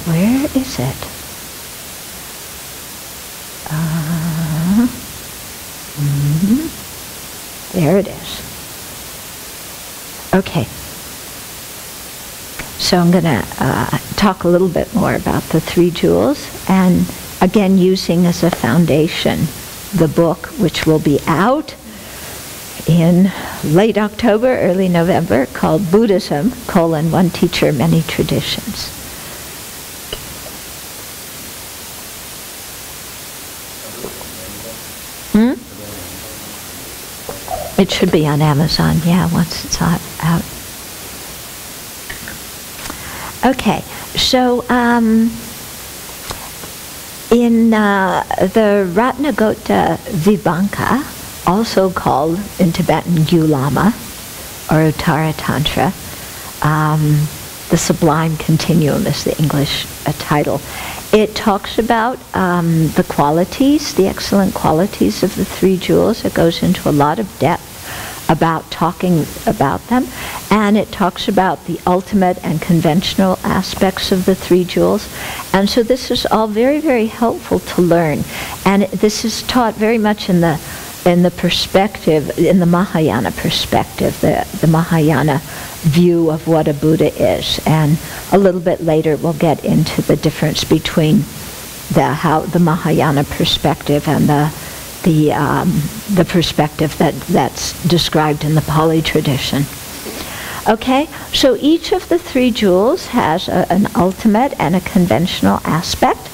Where is it? There it is. Okay. So I'm going to talk a little bit more about the three jewels, and again using as a foundation the book, which will be out in late October, early November, called Buddhism, One Teacher, Many Traditions. It should be on Amazon, yeah, once it's out. Okay, so in the Ratnagota Vibhanka, also called in Tibetan Gyulama or Uttara Tantra, the Sublime Continuum is the English title. It talks about the qualities, the excellent qualities of the three jewels. It goes into a lot of depth about talking about them, and it talks about the ultimate and conventional aspects of the three jewels. And so this is all very, very helpful to learn, and this is taught very much in the perspective, in the Mahayana perspective, the Mahayana view of what a Buddha is. And a little bit later we'll get into the difference between the Mahayana perspective and the perspective that's described in the Pali tradition. Okay, so each of the three jewels has an ultimate and a conventional aspect,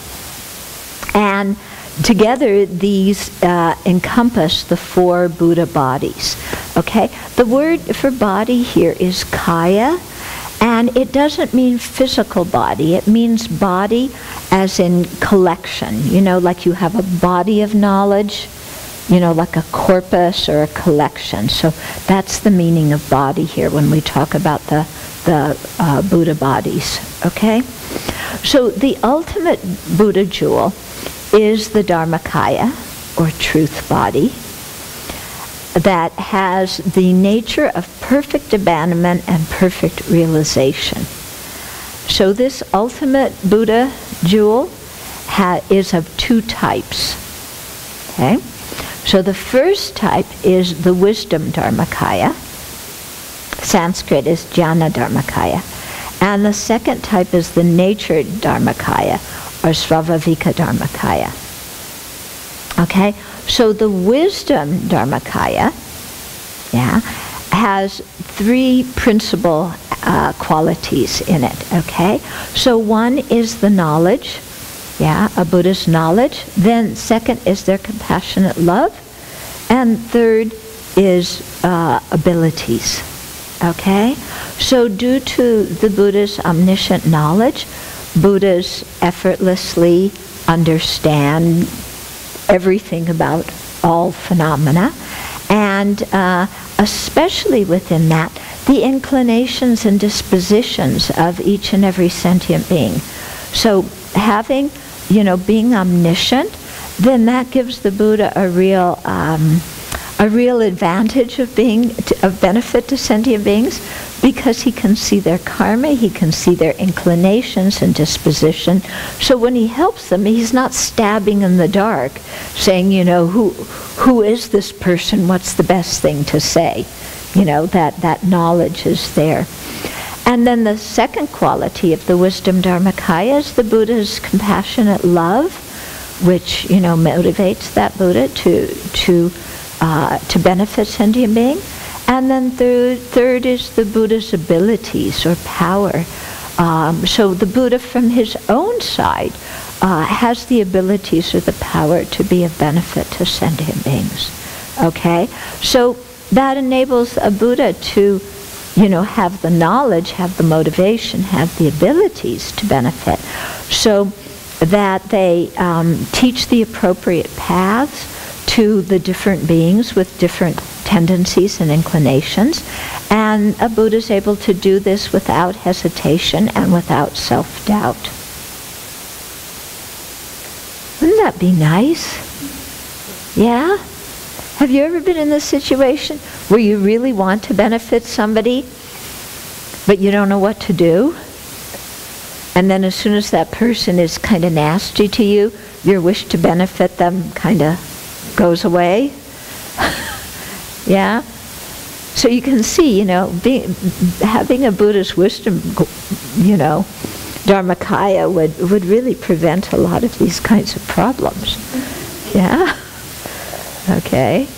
and together these encompass the four Buddha bodies. Okay, the word for body here is kaya, and it doesn't mean physical body. It means body as in collection. You know, like you have a body of knowledge, you know, like a corpus or a collection. So that's the meaning of body here when we talk about the Buddha bodies. Okay, so the ultimate Buddha jewel is the Dharmakaya, or truth body, that has the nature of perfect abandonment and perfect realization. So this ultimate Buddha jewel is of two types. Okay? So the first type is the wisdom Dharmakaya. Sanskrit is Jnana Dharmakaya. And the second type is the nature Dharmakaya, or Svabhavika Dharmakaya. Okay, so the wisdom Dharmakaya, has three principal qualities in it. Okay, so one is the knowledge, a Buddha's knowledge. Then second is their compassionate love, and third is abilities. Okay, so due to the Buddha's omniscient knowledge, Buddhas effortlessly understand everything about all phenomena, and especially within that, the inclinations and dispositions of each and every sentient being. So having, being omniscient, then that gives the Buddha a real advantage of being of benefit to sentient beings, because he can see their karma, he can see their inclinations and disposition. So when he helps them, he's not stabbing in the dark, saying, who is this person? What's the best thing to say? That knowledge is there. And then the second quality of the wisdom Dharmakaya is the Buddha's compassionate love, which motivates that Buddha to benefit sentient being. And then third is the Buddha's abilities or power. So the Buddha from his own side has the abilities or the power to be of benefit to sentient beings. Okay? So that enables a Buddha to, have the knowledge, have the motivation, have the abilities to benefit. So that they teach the appropriate paths to the different beings with different tendencies and inclinations, and a Buddha is able to do this without hesitation and without self-doubt. Wouldn't that be nice? Yeah? Have you ever been in this situation where you really want to benefit somebody, but you don't know what to do? And then as soon as that person is kind of nasty to you, your wish to benefit them kind of goes away. Yeah? So you can see, having a Buddhist wisdom, Dharmakaya would really prevent a lot of these kinds of problems. Yeah? Okay.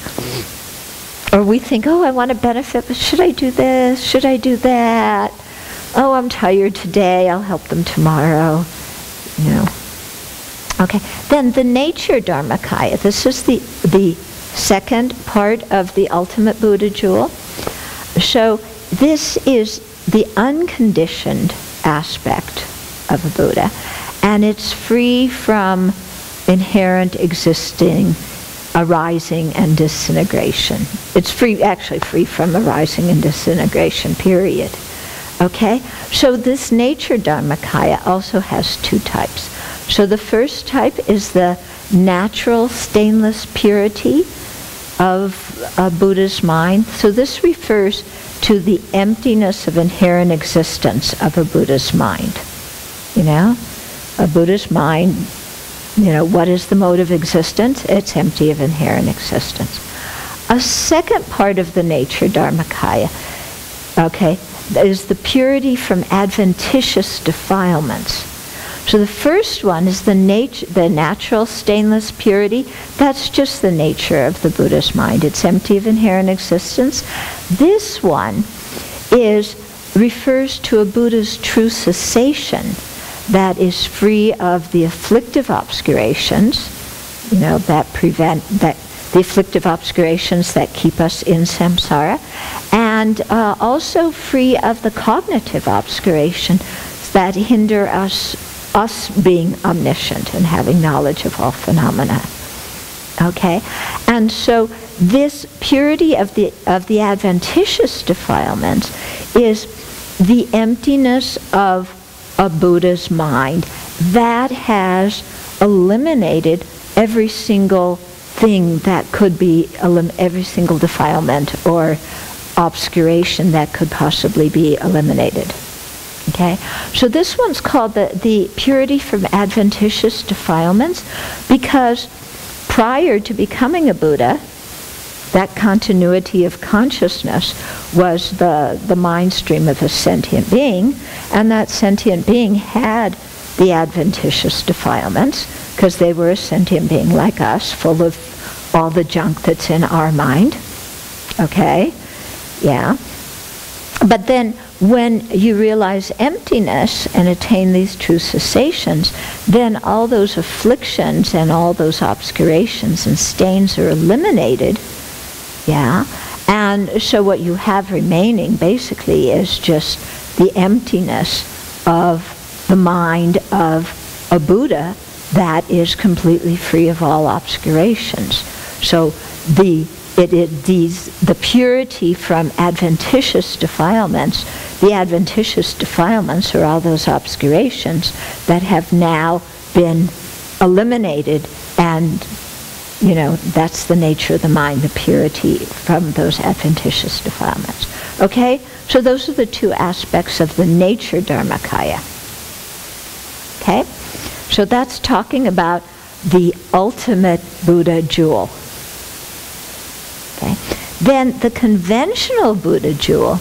Or we think, oh, I want to benefit, but should I do this? Should I do that? Oh, I'm tired today. I'll help them tomorrow. You know. Okay. Then the Nature Dharmakaya. This is the second part of the ultimate Buddha jewel. So this is the unconditioned aspect of a Buddha, and it's free from inherent existing arising and disintegration. It's actually free from arising and disintegration, period. Okay? So this Nature Dharmakaya also has two types. So the first type is the natural stainless purity of a Buddha's mind. So this refers to the emptiness of inherent existence of a Buddha's mind. You know? A Buddha's mind, you know, what is the mode of existence? It's empty of inherent existence. A second part of the Nature Dharmakaya, okay, is the purity from adventitious defilements. So the first one is the natural stainless purity. That's just the nature of the Buddha's mind. It's empty of inherent existence. This one refers to a Buddha's true cessation that is free of the afflictive obscurations, you know, the afflictive obscurations that keep us in samsara, and also free of the cognitive obscuration that hinder us being omniscient and having knowledge of all phenomena. Okay? And so this purity of the adventitious defilements is the emptiness of a Buddha's mind that has eliminated every single thing that could be, every single defilement or obscuration that could possibly be eliminated. Okay? So this one's called the purity from adventitious defilements, because prior to becoming a Buddha, that continuity of consciousness was the mind stream of a sentient being, and that sentient being had the adventitious defilements, because they were a sentient being like us, full of all the junk that's in our mind. Okay? Yeah. But then when you realize emptiness and attain these true cessations, then all those afflictions and all those obscurations and stains are eliminated. Yeah. And so what you have remaining basically is just the emptiness of the mind of a Buddha that is completely free of all obscurations. So the purity from adventitious defilements, the adventitious defilements are all those obscurations that have now been eliminated, and you know, that's the nature of the mind, the purity from those adventitious defilements. Okay? So those are the two aspects of the Nature Dharmakaya. Okay? So that's talking about the ultimate Buddha jewel. Okay? Then the conventional Buddha jewel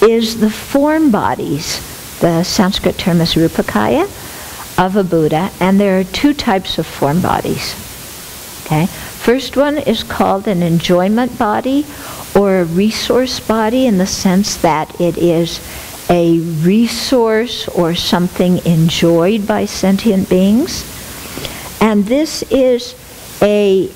is the form bodies. The Sanskrit term is Rupakaya of a Buddha, and there are two types of form bodies. Okay? First one is called an enjoyment body or a resource body, in the sense that it is a resource or something enjoyed by sentient beings. And this is a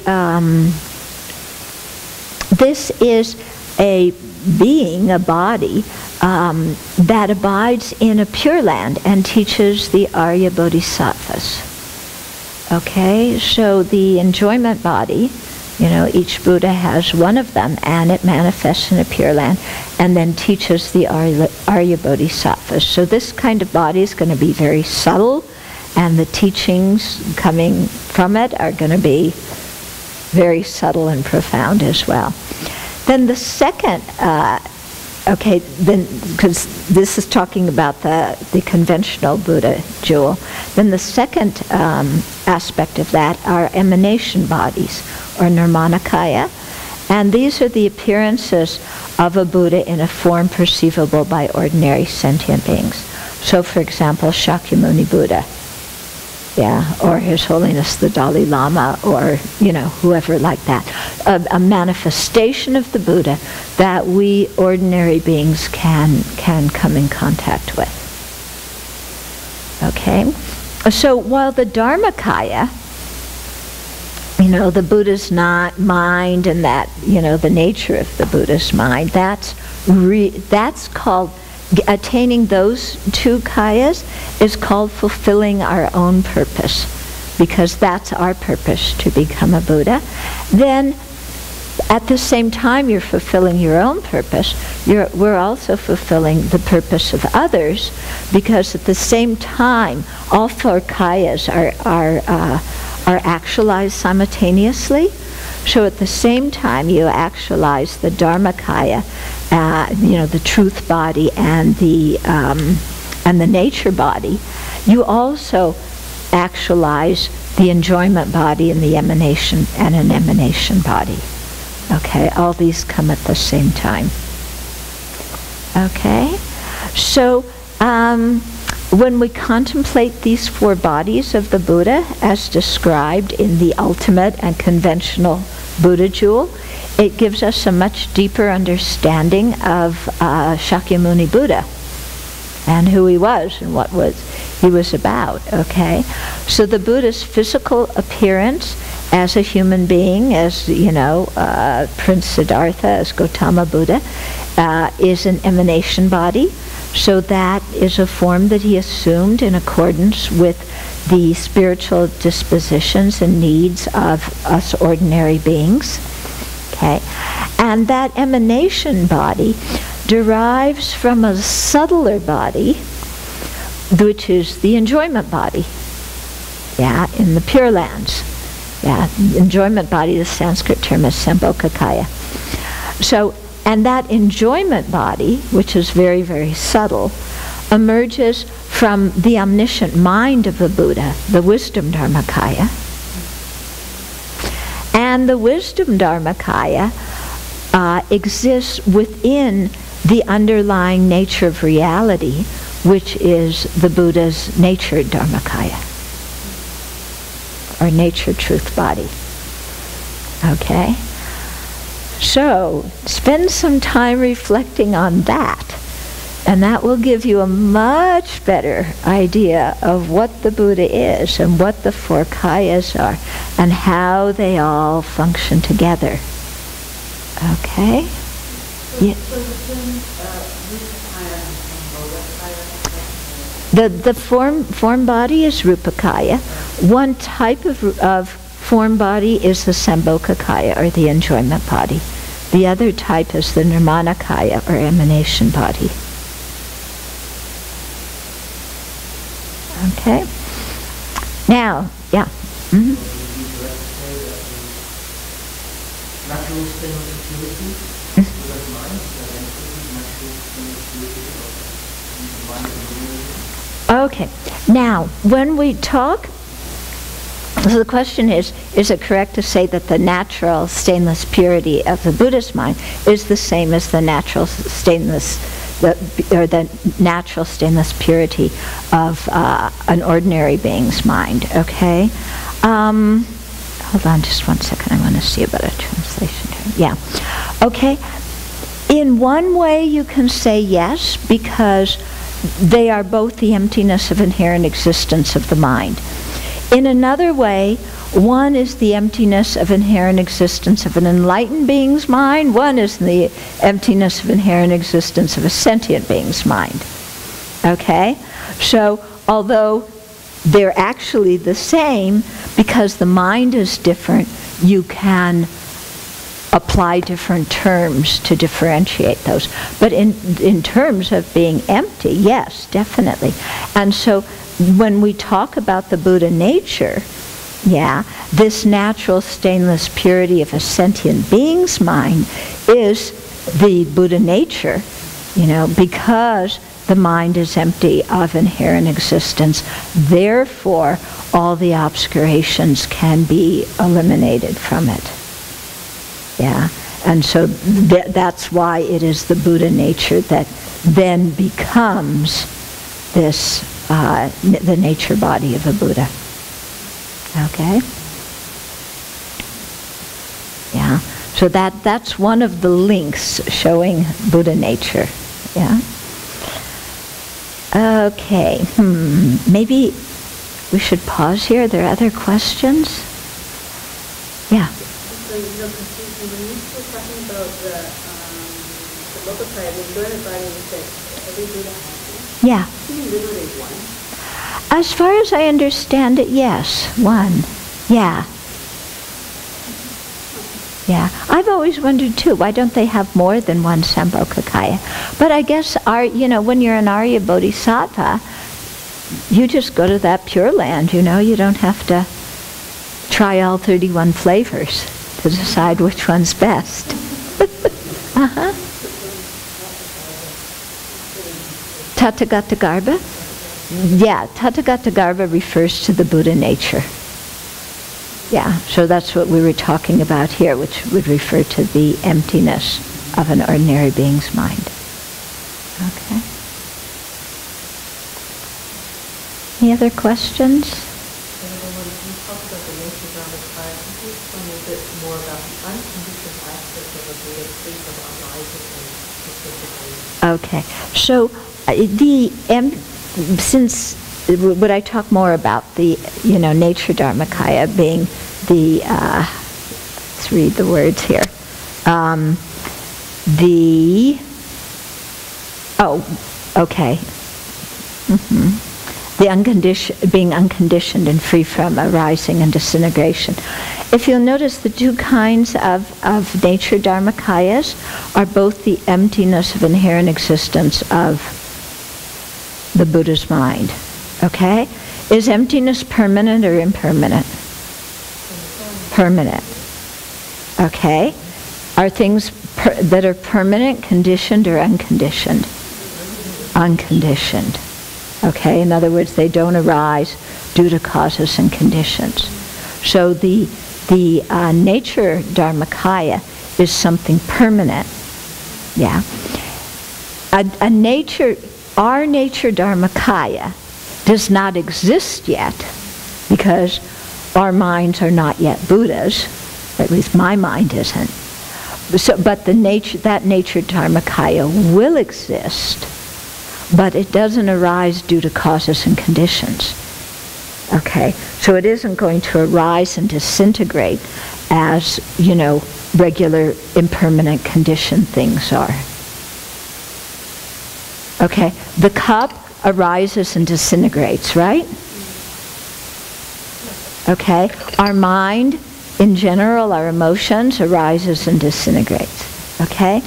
being, a body, that abides in a Pure Land and teaches the Arya Bodhisattvas. Okay, so the enjoyment body, you know, each Buddha has one of them, and it manifests in a Pure Land and then teaches the Arya Bodhisattvas. So this kind of body is going to be very subtle, and the teachings coming from it are going to be very subtle and profound as well. Then the second, because this is talking about the conventional Buddha jewel, then the second aspect of that are emanation bodies, or Nirmanakaya, and these are the appearances of a Buddha in a form perceivable by ordinary sentient beings. So, for example, Shakyamuni Buddha, yeah, or His Holiness the Dalai Lama, or, you know, whoever like that, a manifestation of the Buddha that we ordinary beings can come in contact with. Okay? So while the Dharmakaya, the Buddha's not mind and that, the nature of the Buddha's mind, that's called, attaining those two kayas is called fulfilling our own purpose, because that's our purpose, to become a Buddha. Then at the same time you're fulfilling your own purpose, we're also fulfilling the purpose of others, because at the same time all four kayas are actualized simultaneously. So at the same time you actualize the Dharmakaya, the truth body and the nature body, you also actualize the enjoyment body and the emanation and an emanation body. Okay, all these come at the same time. Okay, so when we contemplate these four bodies of the Buddha as described in the ultimate and conventional Buddha jewel, it gives us a much deeper understanding of Shakyamuni Buddha and who he was and what he was about. Okay, so the Buddha's physical appearance as a human being, as Prince Siddhartha, as Gautama Buddha, is an emanation body. So that is a form that he assumed in accordance with the spiritual dispositions and needs of us ordinary beings. Okay, and that emanation body derives from a subtler body, which is the enjoyment body. In the Pure Lands. Enjoyment body, the Sanskrit term is Sambhogakaya. So, and that enjoyment body, which is very, very subtle, emerges from the omniscient mind of the Buddha, the Wisdom Dharmakaya. And the Wisdom Dharmakaya exists within the underlying nature of reality, which is the Buddha's Nature Dharmakaya, or nature truth body. Okay? So, spend some time reflecting on that, and that will give you a much better idea of what the Buddha is and what the four kayas are and how they all function together. Okay? Yeah. The form body is Rupakaya. One type of form body is the Sambhogakaya, or the enjoyment body. The other type is the Nirmanakaya, or emanation body. Okay? Now, yeah. Mm-hmm. Natural state of security, Okay. Now, when we talk, so the question is it correct to say that the natural stainless purity of the Buddhist mind is the same as the natural stainless purity of an ordinary being's mind? Okay. Hold on just one second. I want to see about a translation here. Yeah. Okay. In one way you can say yes, because they are both the emptiness of inherent existence of the mind. In another way, one is the emptiness of inherent existence of an enlightened being's mind, one is the emptiness of inherent existence of a sentient being's mind. Okay? So, although they're actually the same, because the mind is different, you can apply different terms to differentiate those. But in terms of being empty, yes, definitely. And so when we talk about the Buddha nature, this natural stainless purity of a sentient being's mind is the Buddha nature, because the mind is empty of inherent existence. Therefore, all the obscurations can be eliminated from it. And so that's why it is the Buddha nature that then becomes this, the nature body of a Buddha. Okay? So that's one of the links showing Buddha nature. Yeah. Okay. Maybe we should pause here. Are there other questions? Yeah. So, when you were talking about the multiplier, when you go to the Bible, you said every Buddha has one. Yeah. Do you mean literally one? As far as I understand it, yes, one. Yeah. Yeah. I've always wondered too, why don't they have more than one Sambhogakaya? But I guess when you're an Arya Bodhisattva, you just go to that Pure Land, you don't have to try all 31 flavors to decide which one's best. Uh-huh. Tathagata Garbha? Yeah, Tathagata Garbha refers to the Buddha nature. Yeah, so that's what we were talking about here, which would refer to the emptiness of an ordinary being's mind. Okay. Any other questions? When you talk about the Nature Dharmakaya, could you explain a bit more about the unconditioned aspect of a Buddha state of arising and specifically? Okay, so since would I talk more about the Nature Dharmakaya being the let's read the words here. Being unconditioned and free from arising and disintegration. If you'll notice, the two kinds of Nature Dharmakayas are both the emptiness of inherent existence of the Buddha's mind. Okay? Is emptiness permanent or impermanent? Permanent. Okay? Are things that are permanent conditioned or unconditioned? Unconditioned. Okay? In other words, they don't arise due to causes and conditions. So the Nature Dharmakaya is something permanent. Yeah. Our Nature Dharmakaya does not exist yet because our minds are not yet Buddhas, or at least my mind isn't. But that Nature Dharmakaya will exist, but it doesn't arise due to causes and conditions. Okay, so it isn't going to arise and disintegrate as, regular impermanent conditioned things are. Okay, the cup arises and disintegrates, right? Okay, our mind, in general, our emotions arises and disintegrates. Okay,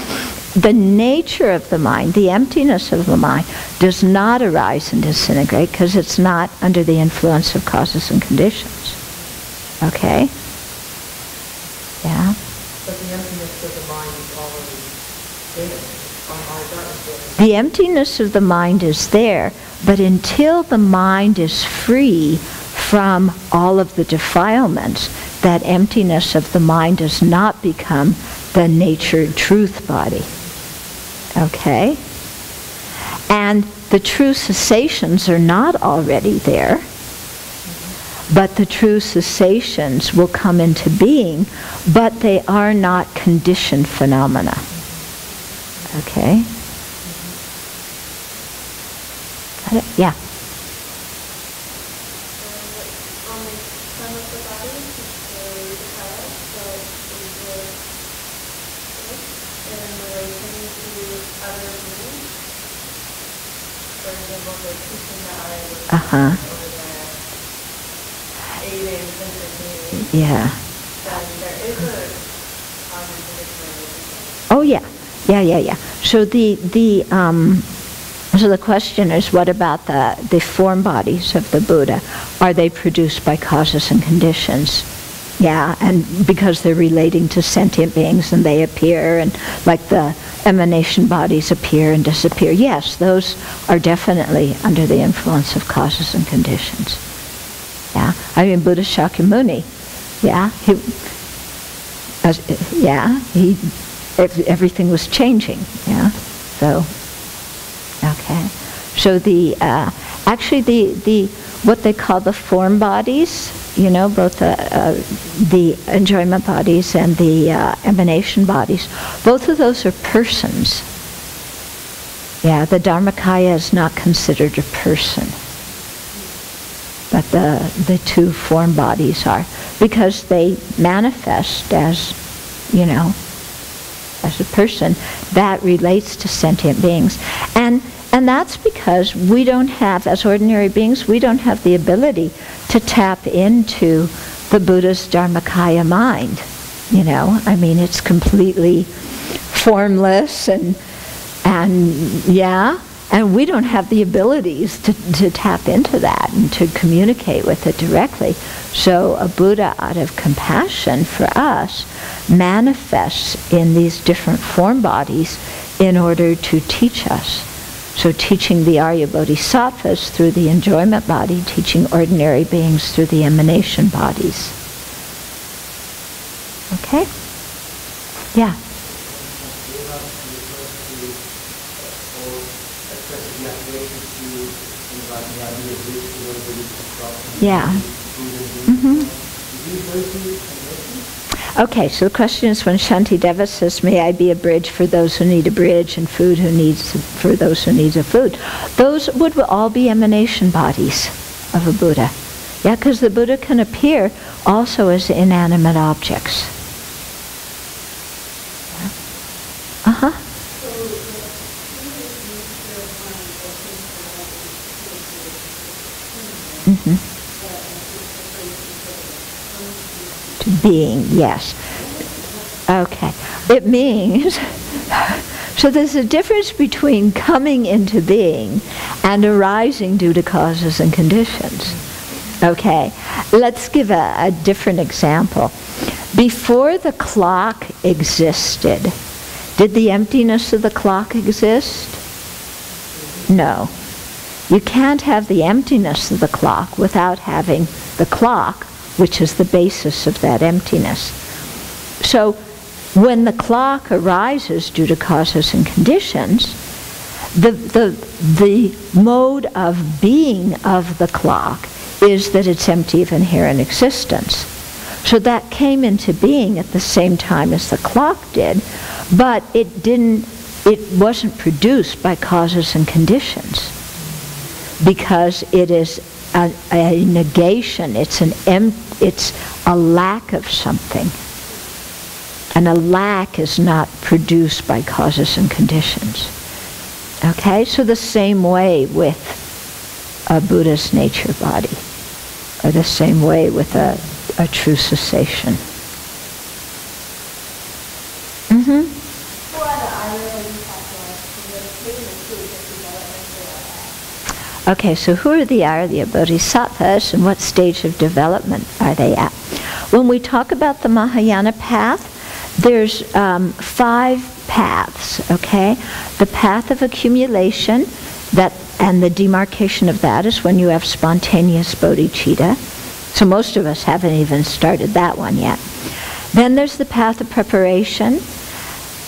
the nature of the mind, the emptiness of the mind, does not arise and disintegrate because it's not under the influence of causes and conditions. Okay? Yeah? But the emptiness of the mind is already there. The emptiness of the mind is there, but until the mind is free from all of the defilements, that emptiness of the mind does not become the natured truth body. Okay? And the true cessations are not already there, but the true cessations will come into being, but they are not conditioned phenomena. Okay? Yeah. Uh-huh. Yeah. Oh yeah. Yeah. So so the question is, what about the form bodies of the Buddha? Are they produced by causes and conditions? Yeah, and because they're relating to sentient beings and they appear, and like the emanation bodies appear and disappear. Yes, those are definitely under the influence of causes and conditions. Yeah, I mean Buddha Shakyamuni. Yeah, everything was changing. Yeah, so. Okay, so actually the what they call the form bodies both the enjoyment bodies and the emanation bodies, both of those are persons. Yeah, the Dharmakaya is not considered a person, but the two form bodies are, because they manifest as, as a person that relates to sentient beings. And that's because we don't have, as ordinary beings, we don't have the ability to tap into the Buddha's Dharmakaya mind. It's completely formless and we don't have the abilities to tap into that and to communicate with it directly. So a Buddha, out of compassion for us, manifests in these different form bodies in order to teach us. So teaching the Arya Bodhisattvas through the enjoyment body, teaching ordinary beings through the emanation bodies. Okay? Yeah. Yeah. Mm-hmm. Okay, so the question is, when Shantideva says, may I be a bridge for those who need a bridge and food for those who need a food, those would all be emanation bodies of a Buddha. Yeah, because the Buddha can appear also as inanimate objects. Uh-huh. Mm-hmm. To being, yes. Okay. It means, so there's a difference between coming into being and arising due to causes and conditions. Okay. Let's give a different example. Before the clock existed, did the emptiness of the clock exist? No. You can't have the emptiness of the clock without having the clock, which is the basis of that emptiness. So when the clock arises due to causes and conditions, the mode of being of the clock is that it's empty of inherent existence. So that came into being at the same time as the clock did, but it wasn't produced by causes and conditions, because it is a negation. It's a lack of something, and a lack is not produced by causes and conditions. Okay, so the same way with a Buddha's nature body, or the same way with a true cessation. Mm-hmm. Okay, so who are the Arya Bodhisattvas and what stage of development are they at? When we talk about the Mahayana path, there's 5 paths, okay? The path of accumulation, and the demarcation of that is when you have spontaneous bodhicitta. So most of us haven't even started that one yet. Then there's the path of preparation.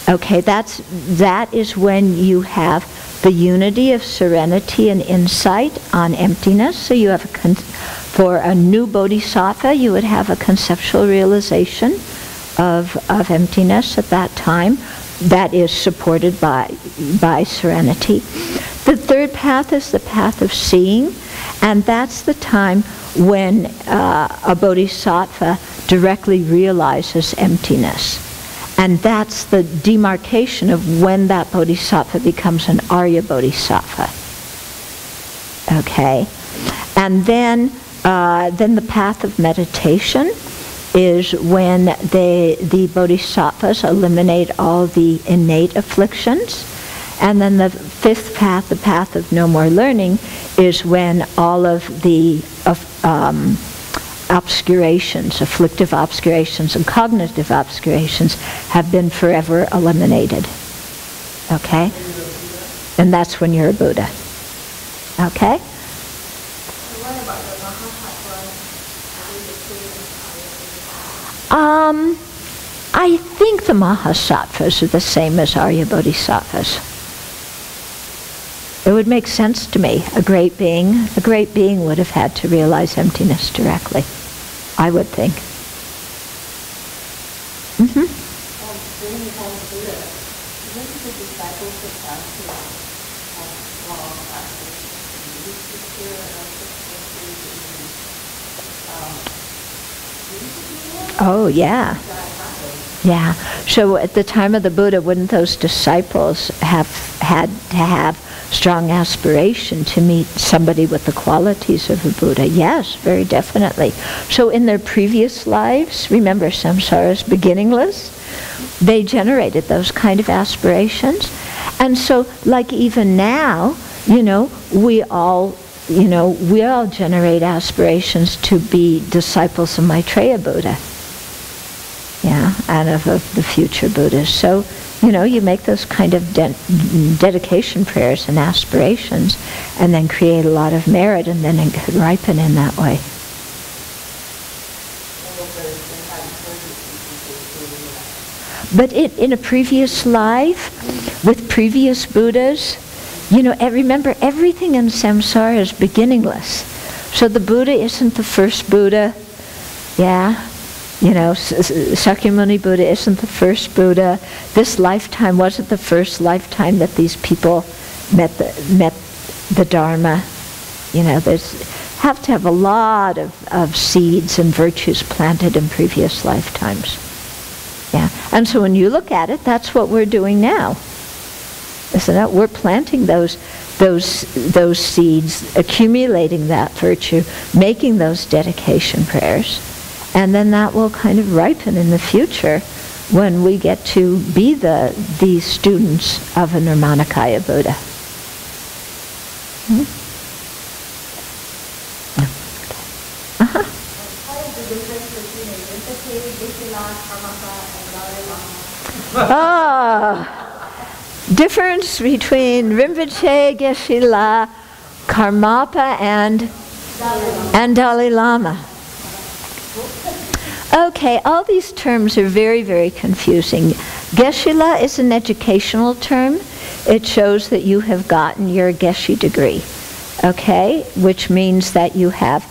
Okay, that is when you have the unity of serenity and insight on emptiness. So you have for a new bodhisattva, you would have a conceptual realization of emptiness at that time that is supported by serenity. The third path is the path of seeing, and that's the time when a bodhisattva directly realizes emptiness. And that's the demarcation of when that bodhisattva becomes an Arya bodhisattva. Okay? And then the path of meditation is when the bodhisattvas eliminate all the innate afflictions. And then the 5th path, the path of no more learning, is when all of the obscurations, afflictive obscurations and cognitive obscurations have been forever eliminated. Okay? And that's when you're a Buddha. Okay? I think the Mahasattvas are the same as Arya Bodhisattvas. It would make sense to me. A great being would have had to realize emptiness directly. I would think. During the time of Buddha, when the disciples of Sravasti have long practice in teacher and Oh, yeah. Yeah. So at the time of the Buddha, wouldn't those disciples have had to have strong aspiration to meet somebody with the qualities of a Buddha? Yes, very definitely. So in their previous lives, remember, samsara is beginningless. They generated those kind of aspirations. And so, like even now, we all generate aspirations to be disciples of Maitreya Buddha. Yeah, and of the future Buddhas. So, you make those kind of dedication prayers and aspirations, and then create a lot of merit, and then it could ripen in that way. But in a previous life, with previous Buddhas, remember, everything in samsara is beginningless. So the Buddha isn't the first Buddha, yeah? Sakyamuni Buddha isn't the first Buddha. This lifetime wasn't the first lifetime that these people met the Dharma. There's have to have a lot of seeds and virtues planted in previous lifetimes. Yeah, and so when you look at it, that's what we're doing now, isn't it? We're planting those seeds, accumulating that virtue, making those dedication prayers. And then that will kind of ripen in the future when we get to be the students of a Dharmakaya Buddha. What is the difference between a Rinpoche, Geshe-la, Karmapa, and Dalai Lama? Difference between Rinpoche, Geshe-la, Karmapa, and Dalai Lama. Okay, all these terms are very, very confusing. Geshe-la is an educational term. It shows that you have gotten your Geshe degree, okay, which means that you have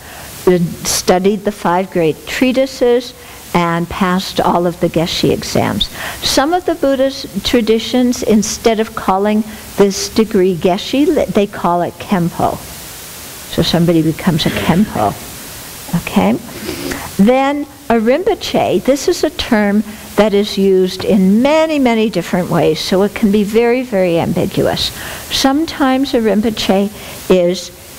studied the 5 great treatises and passed all of the Geshe exams. Some of the Buddhist traditions, instead of calling this degree Geshe, they call it Kempo. So somebody becomes a Kempo, okay? Then a Rinpoche, this is a term that is used in many, many different ways, so it can be very, very ambiguous. Sometimes a Rinpoche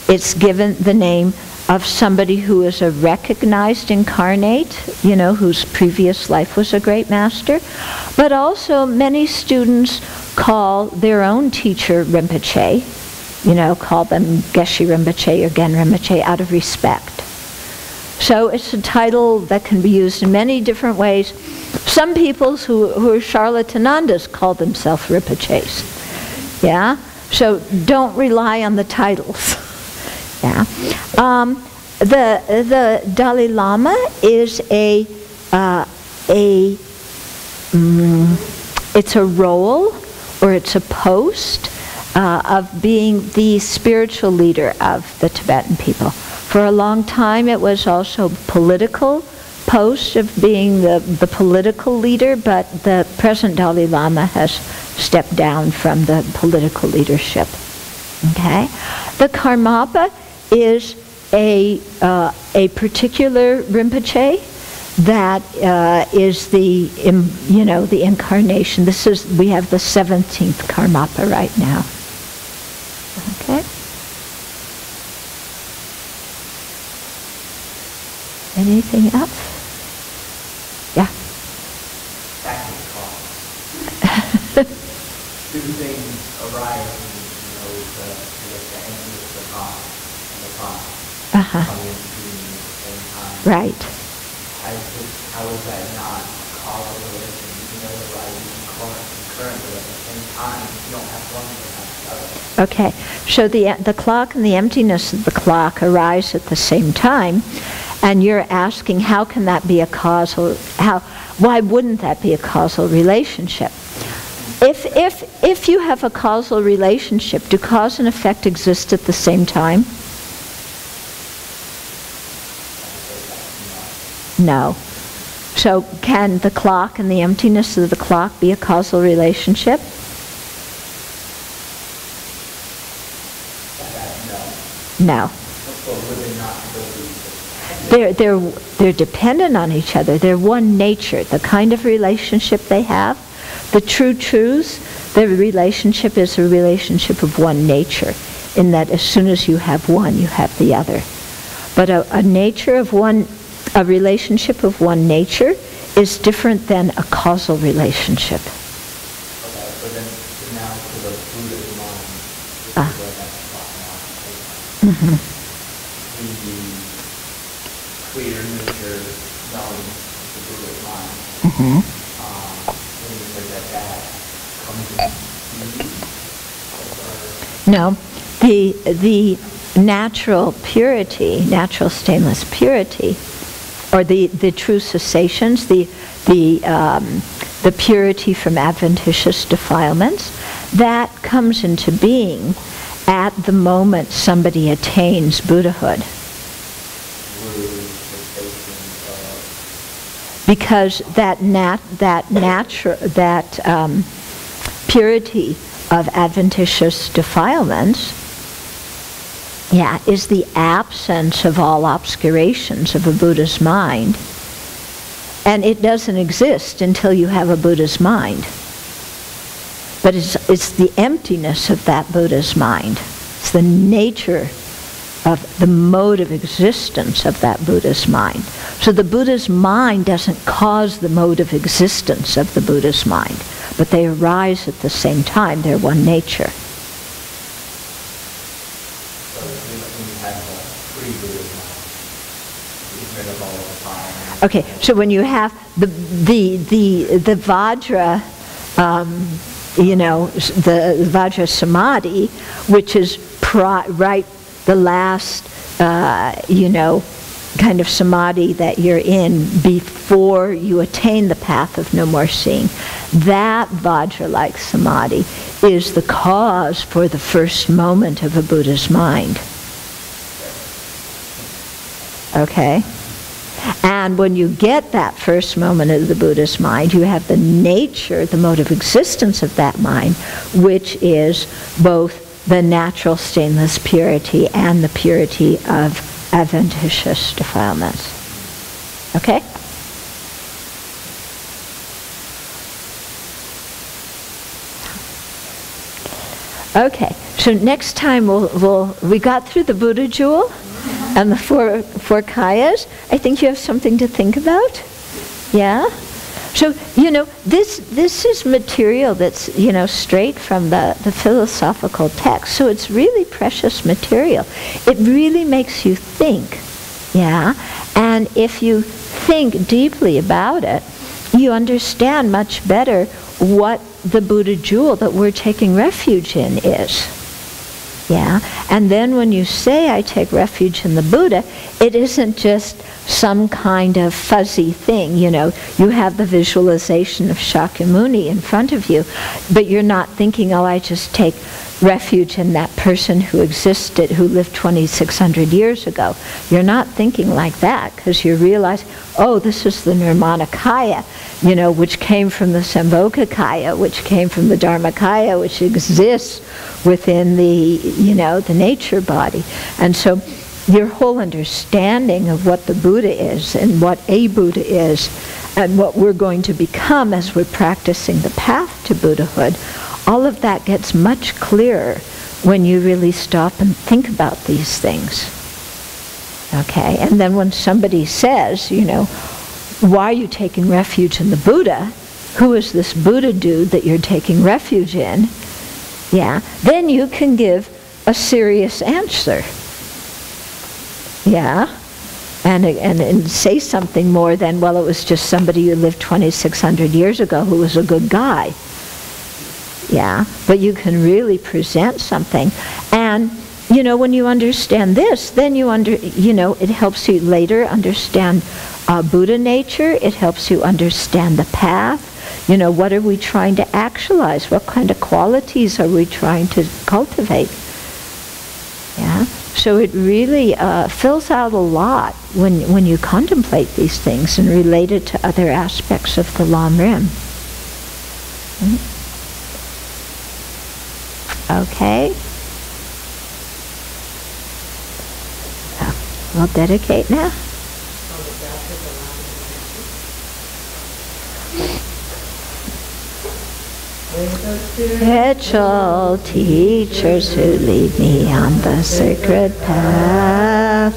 it's given the name of somebody who is a recognized incarnate, whose previous life was a great master. But also many students call their own teacher Rinpoche, call them Geshe Rinpoche or Gen Rinpoche out of respect. So it's a title that can be used in many different ways. Some people who are charlatanandas call themselves Rinpoches. Yeah? So don't rely on the titles. Yeah. The Dalai Lama is it's a role, or it's a post of being the spiritual leader of the Tibetan people. For a long time it was also political post of being the political leader, but the present Dalai Lama has stepped down from the political leadership. Okay? The Karmapa is a particular Rinpoche that is the incarnation. We have the 17th Karmapa right now. Okay? Anything else? Yeah. Back to the clock. Two things arise in the emptiness, the thought, and the thought coming into being at the same time. Right. How is that not causal relation? Even though it arises concurrently at the same time, you don't have one without the other. Okay. So the clock and the emptiness of the clock arise at the same time. And you're asking, how can that be a causal? Why wouldn't that be a causal relationship? If you have a causal relationship, do cause and effect exist at the same time? No. So can the clock and the emptiness of the clock be a causal relationship? No. They're dependent on each other. They're one nature. The kind of relationship they have, the true truths, their relationship is a relationship of one nature, in that as soon as you have one, you have the other. But a relationship of one nature is different than a causal relationship. Okay, but then now to the Buddha's mind, this is where that's talking about. The clear nature knowing the Buddha's mind. When you say that comes in No, the natural purity, natural stainless purity, or the true cessations, the purity from adventitious defilements, that comes into being at the moment somebody attains Buddhahood. Because that purity of adventitious defilements, is the absence of all obscurations of a Buddha's mind. And it doesn't exist until you have a Buddha's mind. But it's the emptiness of that Buddha's mind. It's the nature of the mode of existence of that Buddha's mind. So the Buddha's mind doesn't cause the mode of existence of the Buddha's mind, but they arise at the same time. They're one nature. Okay, so when you have the Vajra, the Vajra Samadhi, which is the last, kind of samadhi that you're in before you attain the path of no more seeing, that Vajra-like samadhi is the cause for the first moment of a Buddha's mind. Okay? And when you get that first moment of the Buddha's mind, you have the nature, the mode of existence of that mind, which is both the natural stainless purity and the purity of adventitious defilements. Okay? Okay, so next time we got through the Buddha jewel and the four kayas. I think you have something to think about. Yeah? So, this is material that's, straight from the philosophical text. So it's really precious material. It really makes you think. Yeah? And if you think deeply about it, you understand much better what the Buddha jewel that we're taking refuge in is. Yeah? And then when you say, I take refuge in the Buddha, it isn't just some kind of fuzzy thing. You have the visualization of Shakyamuni in front of you, but you're not thinking, I just take refuge in that person who existed, who lived 2,600 years ago. You're not thinking like that, because you realize, this is the Nirmanakaya, which came from the Sambhogakaya, which came from the Dharmakaya, which exists within the nature body. And so your whole understanding of what the Buddha is and what a Buddha is and what we're going to become as we're practicing the path to Buddhahood, all of that gets much clearer when you really stop and think about these things. Okay? And then when somebody says, why are you taking refuge in the Buddha? Who is this Buddha dude that you're taking refuge in? Yeah, then you can give a serious answer. Yeah, and say something more than, it was just somebody who lived 2,600 years ago who was a good guy. Yeah, but you can really present something. And, when you understand this, then it helps you later understand Buddha nature. It helps you understand the path. What are we trying to actualize? What kind of qualities are we trying to cultivate? Yeah. So it really fills out a lot when you contemplate these things and relate it to other aspects of the Lam Rim. Okay. We'll dedicate now. Spiritual teachers who lead me on the sacred path,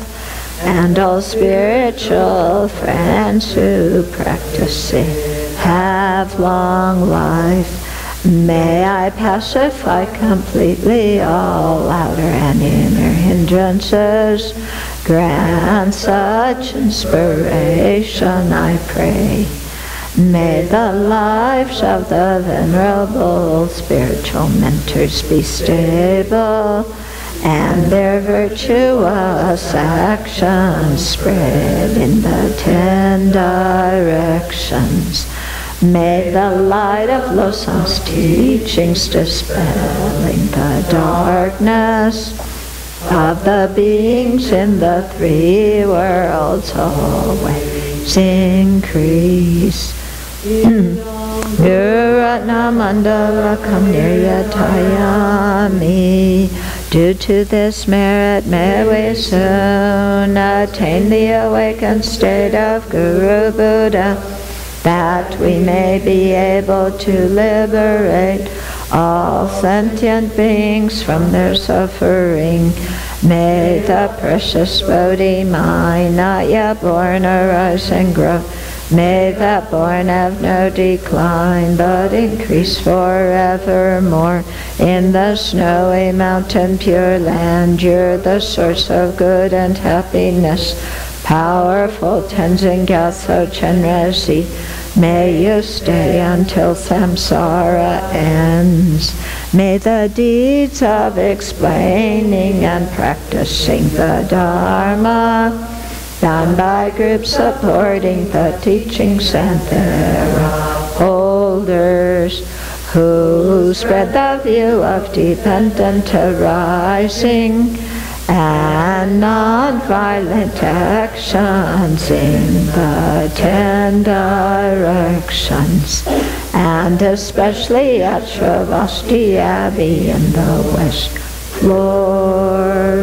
and all spiritual friends who practice it, have long life. May I pacify completely all outer and inner hindrances. Grant such inspiration, I pray. May the lives of the venerable spiritual mentors be stable, and their virtuous actions spread in the 10 directions. May the light of Losang's teachings dispelling the darkness of the beings in the 3 worlds always increase. Nuratna Mandala Kamniryatayami. Due to this merit, may we soon attain the awakened state of Guru Buddha, that we may be able to liberate all sentient beings from their suffering. May the precious Bodhi mind not yet born arise and grow. May that born have no decline, but increase forevermore. In the snowy mountain pure land, you're the source of good and happiness. Powerful Tenzin Gyatso Chenrezig, may you stay until samsara ends. May the deeds of explaining and practicing the Dharma, done by groups supporting the teachings and their holders, who spread the view of dependent arising and non-violent actions in the 10 directions, and especially at Sravasti Abbey in the West flourish.